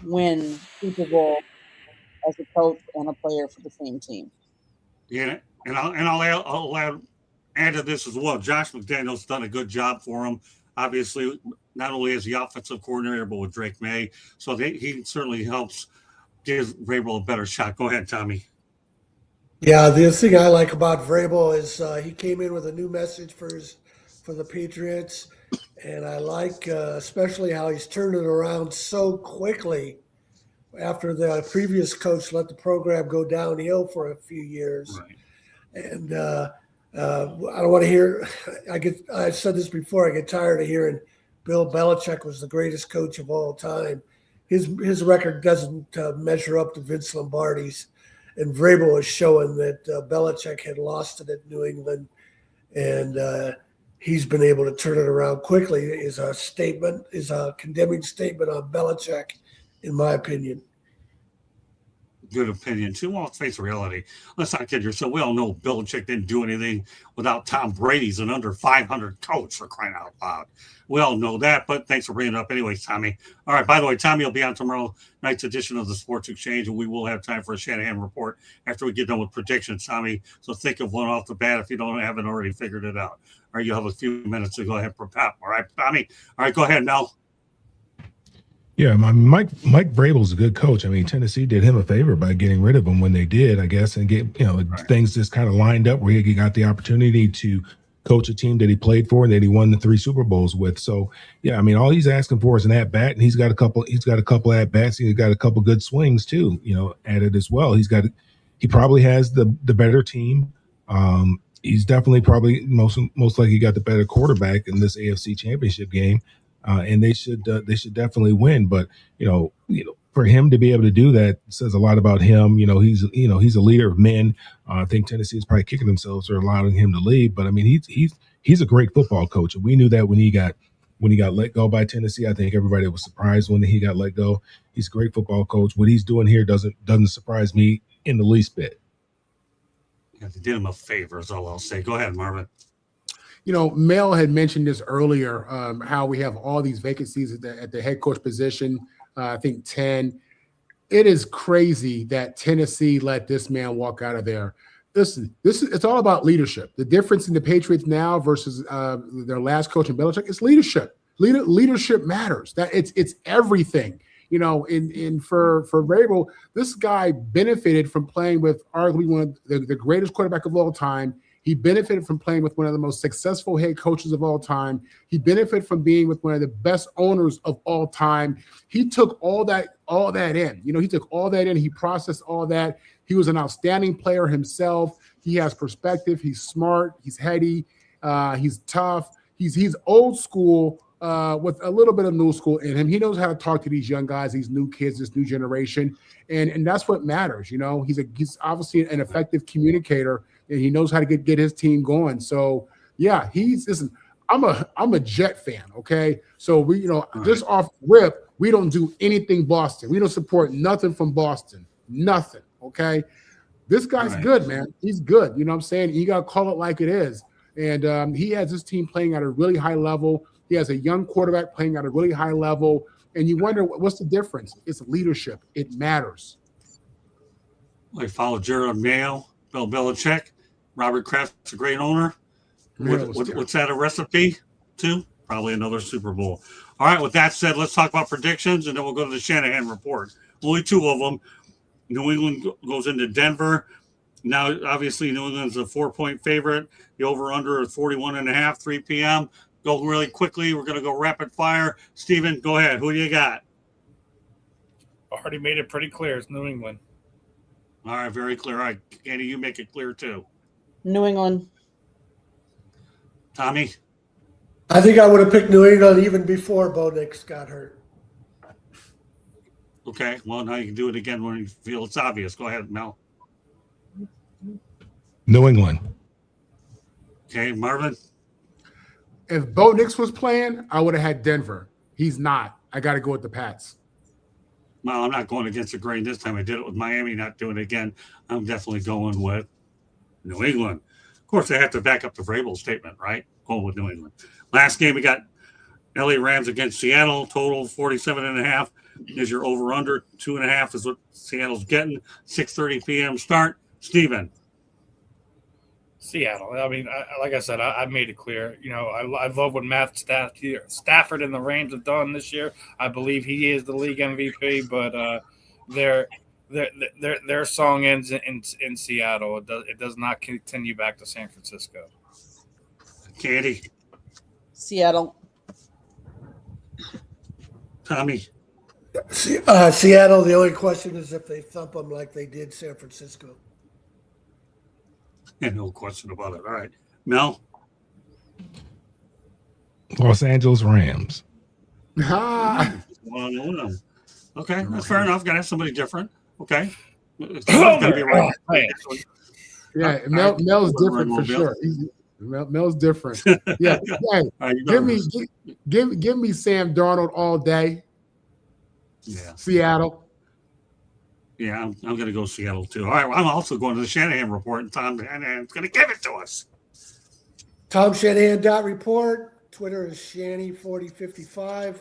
win Super Bowl as a coach and a player for the same team. Yeah, and I'll add to this as well. Josh McDaniels done a good job for him. Obviously, not only as the offensive coordinator, but with Drake May, so he certainly helps give Vrabel a better shot. Go ahead, Tommy. Yeah, the thing I like about Vrabel is he came in with a new message for the Patriots, and I like especially how he's turned it around so quickly after the previous coach let the program go downhill for a few years. Right. And I don't want to hear. I've said this before. I get tired of hearing Bill Belichick was the greatest coach of all time. His record doesn't measure up to Vince Lombardi's. And Vrabel is showing that Belichick had lost it at New England, and he's been able to turn it around quickly. Is a condemning statement on Belichick, in my opinion. Good opinion too. Well, let's face the reality. Let's not kid yourself. We all know Belichick didn't do anything without Tom Brady's an under 500 coach, for crying out loud. We all know that, but thanks for bringing it up anyways, Tommy. All right, by the way, Tommy will be on tomorrow night's edition of the Sports Exchange, and we will have time for a Shanahan report after we get done with predictions, Tommy. So think of one off the bat if you haven't already figured it out. All right, you'll have a few minutes to go ahead and prepare. All right, Tommy. All right, go ahead, Mel. Yeah, Mike Vrabel's a good coach. I mean, Tennessee did him a favor by getting rid of him when they did, I guess, and things just kind of lined up where he got the opportunity to coach a team that he played for and that he won the 3 Super Bowls with. So, yeah, I mean, all he's asking for is an at bat, and he's got a couple at bats. He's got a couple good swings too, at it as well. He probably has the better team. He's definitely probably most likely got the better quarterback in this AFC Championship game. And they should definitely win. But for him to be able to do that says a lot about him. He's a leader of men. I think Tennessee is probably kicking themselves for allowing him to leave. But I mean, he's a great football coach, and we knew that when he got let go by Tennessee. I think everybody was surprised when he got let go. He's a great football coach. What he's doing here doesn't surprise me in the least bit. Yeah, they did him a favor, is all I'll say. Go ahead, Marvin. Mel had mentioned this earlier, how we have all these vacancies at the head coach position. I think 10. It is crazy that Tennessee let this man walk out of there. Listen, it's all about leadership. The difference in the Patriots now versus their last coach in Belichick is leadership. Leadership matters. That it's everything. For Vrabel, this guy benefited from playing with arguably one of the greatest quarterback of all time. He benefited from playing with one of the most successful head coaches of all time. He benefited from being with one of the best owners of all time. He took all that in. He took all that in. He processed all that. He was an outstanding player himself. He has perspective. He's smart. He's heady. He's tough. He's old school with a little bit of new school in him. He knows how to talk to these young guys, these new kids, this new generation, and that's what matters. He's obviously an effective communicator. And he knows how to get his team going. So yeah, I'm a Jet fan. Okay. So we, just off rip, we don't do anything Boston. We don't support nothing from Boston. Nothing. Okay. This guy's good, man. He's good. You know what I'm saying? You got to call it like it is. And he has his team playing at a really high level. He has a young quarterback playing at a really high level. And you wonder what's the difference? It's leadership. It matters. I follow Jared Mayo, Bill Belichick. Robert Kraft's a great owner. What's that a recipe to? Probably another Super Bowl. All right, with that said, let's talk about predictions, and then we'll go to the Shanahan report. Only 2 of them. New England goes into Denver. Now, obviously, New England's a 4-point favorite. The over-under is 41.5, 3 p.m. Go really quickly. We're going to go rapid fire. Steven, go ahead. Who do you got? Already made it pretty clear. It's New England. All right, very clear. All right, Andy, you make it clear, too. New England. Tommy? I think I would have picked New England even before Bo Nix got hurt. Okay, well, now you can do it again when you feel it's obvious. Go ahead, Mel. New England. Okay, Marvin? If Bo Nix was playing, I would have had Denver. He's not. I got to go with the Pats. Well, I'm not going against the grain this time. I did it with Miami, not doing it again. I'm definitely going with New England. Of course, they have to back up the Vrabel statement, right? Going with New England. Last game, we got LA Rams against Seattle. Total 47.5 is your over-under. 2.5 is what Seattle's getting. 6:30 p.m. start. Steven. Seattle. I mean, like I said, I made it clear. You know, I love what Matt Stafford and the Rams have done this year. I believe he is the league MVP, but their song ends in Seattle. It does not continue back to San Francisco. Candy. Seattle. Tommy. Seattle. The only question is if they thump them like they did San Francisco. Yeah, no question about it. All right. Mel. Los Angeles Rams. Ah, Okay, that's fair enough. Got to have somebody different. Okay. It's Oh, got to be right. yeah, Mel's different for sure. Mel's different. Yeah, hey, give me Sam Darnold all day. Yeah. Seattle. Yeah, I'm going to go Seattle too. All right, well, I'm also going to the Shanahan report, and Tom Shanahan's going to give it to us. TomShanahan.report. Twitter is Shanny4055.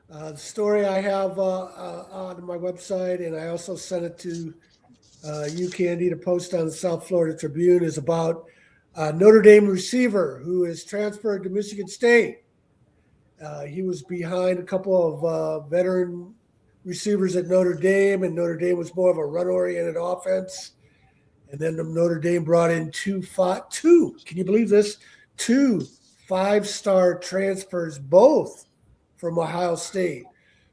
The story I have on my website, and I also sent it to you, Candy, to post on the South Florida Tribune, is about Notre Dame receiver who is transferred to Michigan State. He was behind a couple of veteran receivers at Notre Dame, and Notre Dame was more of a run-oriented offense. And then Notre Dame brought in two, can you believe this? 2 5-star transfers, both from Ohio State.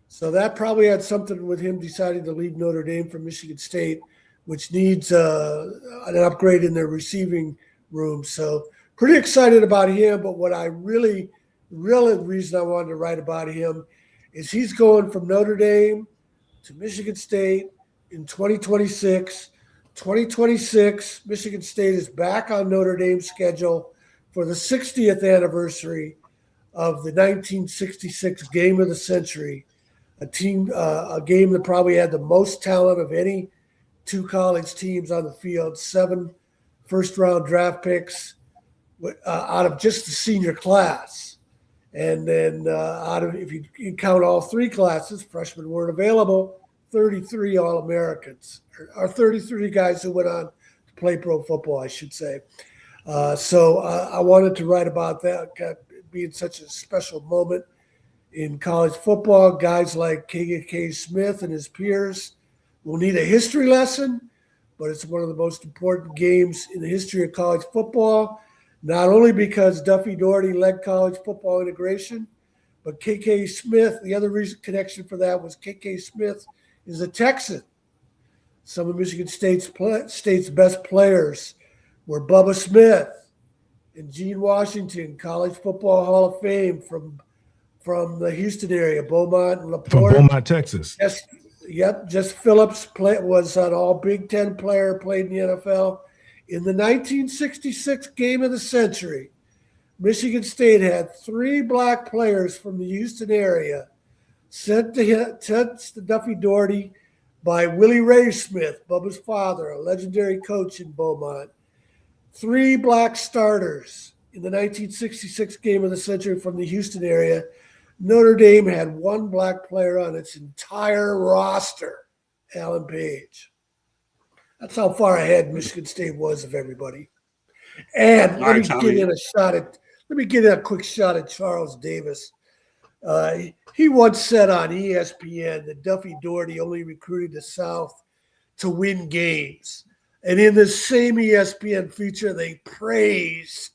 So that probably had something with him deciding to leave Notre Dame for Michigan State, which needs an upgrade in their receiving room. So pretty excited about him. But what I really the reason I wanted to write about him is he's going from Notre Dame to Michigan State in 2026. 2026, Michigan State is back on Notre Dame's schedule for the 60th anniversary of the 1966 game of the century, a game that probably had the most talent of any two college teams on the field, 7 first-round draft picks out of just the senior class. And then if you count all 3 classes, freshmen weren't available, 33 All-Americans, or 33 guys who went on to play pro football, I should say. So I wanted to write about that being such a special moment in college football. Guys like K.K. Smith and his peers will need a history lesson, but it's one of the most important games in the history of college football, not only because Duffy Daugherty led college football integration, but K.K. Smith, the other connection for that was K.K. Smith is a Texan. Some of Michigan State's best players were Bubba Smith and Gene Washington, College Football Hall of Fame from the Houston area, Beaumont and LaPorte. From Beaumont, Texas. Jess Phillips was an all Big Ten player, played in the NFL. In the 1966 game of the century, Michigan State had 3 black players from the Houston area sent to Duffy Daugherty by Willie Ray Smith, Bubba's father, a legendary coach in Beaumont. 3 black starters in the 1966 game of the century from the Houston area. Notre Dame had 1 black player on its entire roster, Alan Page. That's how far ahead Michigan State was of everybody. And let me get in a quick shot at Charles Davis. He once said on ESPN that Duffy Daugherty only recruited the South to win games. And in the same ESPN feature, they praised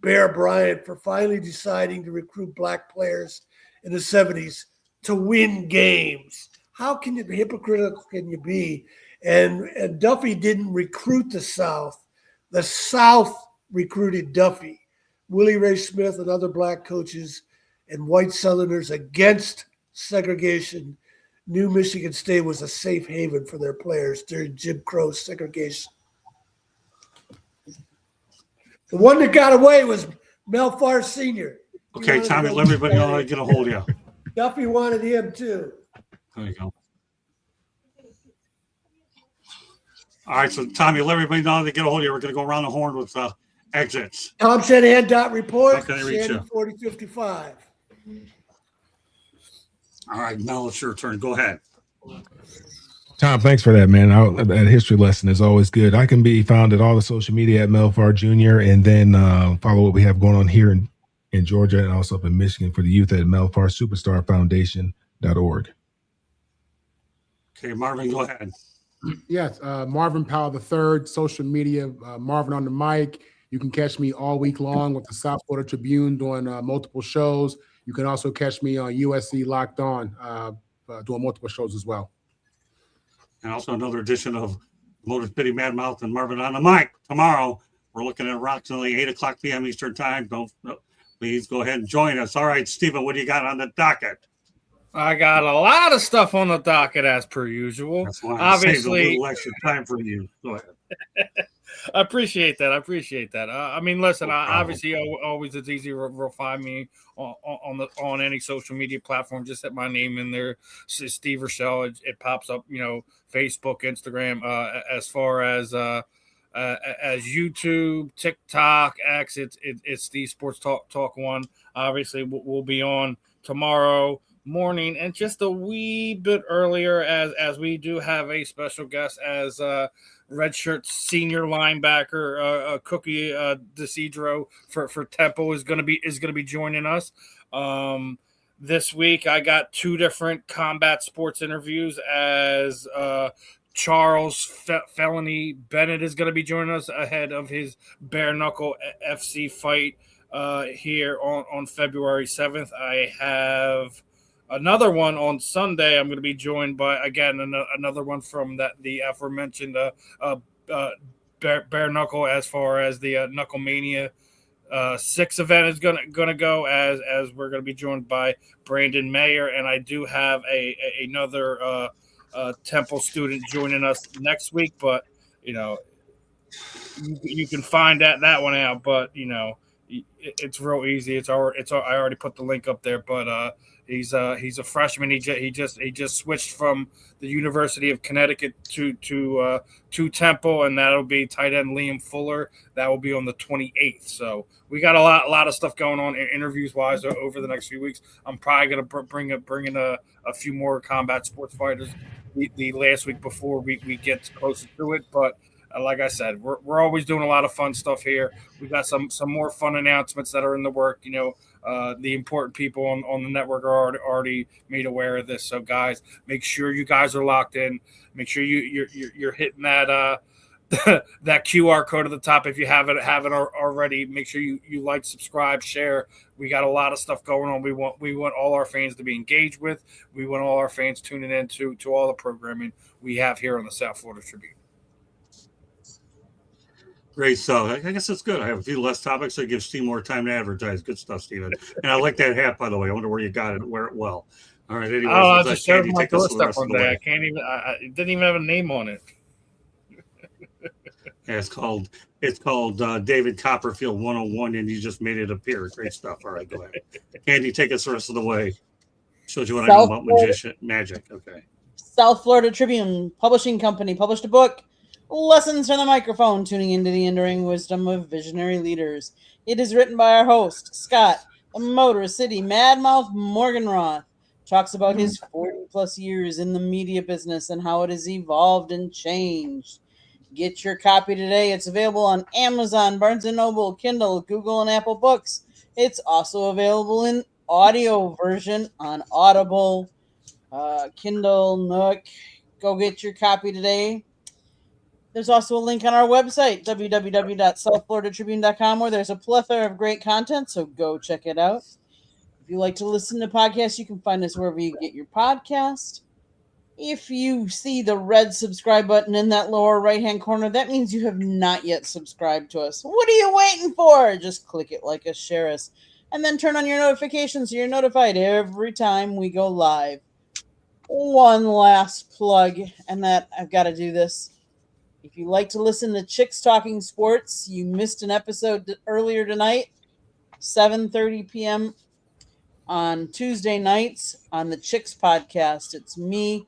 Bear Bryant for finally deciding to recruit black players in the 70s to win games. How hypocritical can you be? And Duffy didn't recruit the South. The South recruited Duffy. Willie Ray Smith and other black coaches and white Southerners against segregation knew Michigan State was a safe haven for their players during Jim Crow's segregation. The one that got away was Mel Farr Sr. Okay, Tommy, let everybody know how to get a hold of you. Duffy wanted him too. There you go. All right, so Tommy, let everybody know how to get a hold of you. We're going to go around the horn with exits. Tom Shanahan report. How can I reach Shannon you? 4055. All right, now it's your turn. Go ahead. Tom, thanks for that, man. That history lesson is always good. I can be found at all the social media at Melfar Jr. and then follow what we have going on here in Georgia and also up in Michigan for the youth at melfarsuperstarfoundation.org. Okay, Marvin, go ahead. Yes, Marvin Powell III, social media, Marvin on the mic. You can catch me all week long with the South Florida Tribune doing multiple shows. You can also catch me on USC Locked On doing multiple shows as well. And also another edition of Motor City Mad Mouth and Marvin on the mic. Tomorrow, we're looking at approximately 8 o'clock p.m. Eastern Time. Please go ahead and join us. All right, Stephen, what do you got on the docket? I got a lot of stuff on the docket as per usual. That's why I Obviously, saved a little extra time for you. Go ahead. I appreciate that. I mean, listen. No problem. Obviously, always it's easy to find me on any social media platform. Just hit my name in there, Steve Rochelle. It pops up. Facebook, Instagram. As far as YouTube, TikTok, X, it's the Sports Talk one. Obviously, we'll be on tomorrow morning and just a wee bit earlier as we do have a special guest as redshirt senior linebacker Cookie DeCedro for Temple is going to be joining us. This week I got 2 different combat sports interviews as Charles Felony Bennett is going to be joining us ahead of his bare knuckle FC fight here on February 7th. I have another one on Sunday. I'm going to be joined by, again, another one from the aforementioned bare knuckle as far as the Knuckle Mania 6 event is going to go as we're going to be joined by Brandon Mayer. And I do have another Temple student joining us next week, but you can find that one out, but it's real easy. I already put the link up there, but he's a freshman. He just switched from the University of Connecticut to Temple, and that'll be tight end Liam Fuller. That will be on the 28th. So we got a lot of stuff going on interviews wise over the next few weeks. I'm probably gonna bring in a few more combat sports fighters the last week before we get closer to it, but. Like I said, we're always doing a lot of fun stuff here. We got some more fun announcements that are in the work. The important people on the network are already made aware of this. So, guys, make sure you guys are locked in. Make sure you're hitting that that QR code at the top if you haven't already. Make sure you like, subscribe, share. We got a lot of stuff going on. We want all our fans to be engaged with. We want all our fans tuning in to all the programming we have here on the South Florida Tribune. Great stuff. I guess it's good. I have a few less topics, so it gives Steve more time to advertise. Good stuff, Steven. And I like that hat, by the way. I wonder where you got it. Wear it well. All right. Anyways, I just showed my doorstep one day. I can't even. It didn't even have a name on it. Yeah, it's called David Copperfield 101, and you just made it appear. Great stuff. All right, go ahead. Candy, take us the rest of the way. Shows you what I know about magic. Okay. South Florida Tribune Publishing Company published a book, Lessons from the Microphone, Tuning into the Enduring Wisdom of Visionary Leaders. It is written by our host, Scott, the Motor City Madmouth Morganroth. Talks about his 40-plus years in the media business and how it has evolved and changed. Get your copy today. It's available on Amazon, Barnes & Noble, Kindle, Google, and Apple Books. It's also available in audio version on Audible, Kindle, Nook. Go get your copy today. There's also a link on our website, www.southfloridatribune.com, where there's a plethora of great content, so go check it out. If you like to listen to podcasts, you can find us wherever you get your podcast. If you see the red subscribe button in that lower right-hand corner, that means you have not yet subscribed to us. What are you waiting for? Just click it, like us, share us, and then turn on your notifications so you're notified every time we go live. One last plug, and that I've got to do this. If you like to listen to Chicks Talking Sports, you missed an episode earlier tonight. 7:30 p.m. on Tuesday nights on the Chicks podcast. It's me,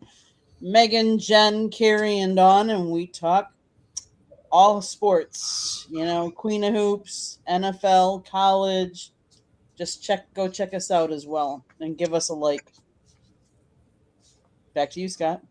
Megan, Jen, Carrie, and Dawn, and we talk all sports. Queen of Hoops, NFL, college. Just go check us out as well, and give us a like. Back to you, Scott.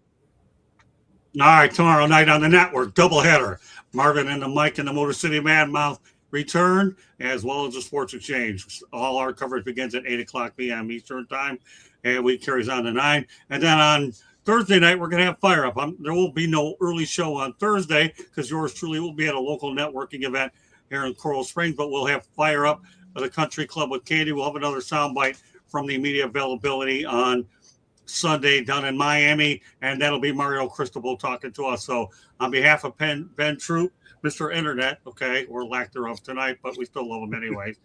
All right, tomorrow night on the network, doubleheader. Marvin and the Mike and the Motor City Madmouth return, as well as the Sports Exchange. All our coverage begins at 8 o'clock p.m. Eastern Time, and we carries on to 9. And then on Thursday night, we're going to have Fire Up. There will be no early show on Thursday because yours truly will be at a local networking event here in Coral Springs, but we'll have Fire Up at the Country Club with Candy. We'll have another soundbite from the media availability on Sunday down in Miami, and that'll be Mario Cristobal talking to us. So on behalf of Ben Troop, Mr. Internet, okay, or lack thereof tonight, but we still love him anyways.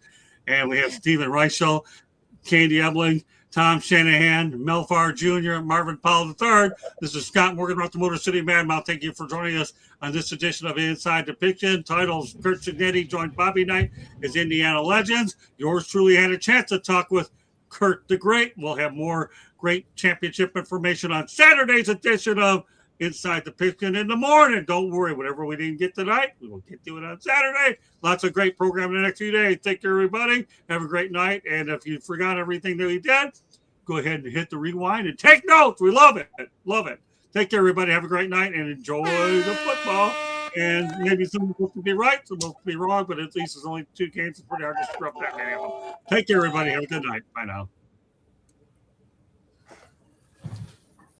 And we have Stephen Reichel, Candy Ebling, Tom Shanahan, Melfar Jr., Marvin Powell III. This is Scott Morgan off the Motor City Madmouth. Thank you for joining us on this edition of Inside the Pigskin. Titles Curt Cignetti joined Bobby Knight as Indiana Legends. Yours truly had a chance to talk with Curt the Great. We'll have more great championship information on Saturday's edition of Inside the Pigskin in the morning. Don't worry, whatever we didn't get tonight, we will get to it on Saturday. Lots of great program in the next few days. Take care, everybody. Have a great night. And if you forgot everything that we did, go ahead and hit the rewind and take notes. We love it. Love it. Take care, everybody. Have a great night and enjoy the football. And maybe some will be right, some will be wrong, but at least there's only 2 games. It's pretty hard to screw up that many of them. Take care, everybody. Have a good night. Bye now.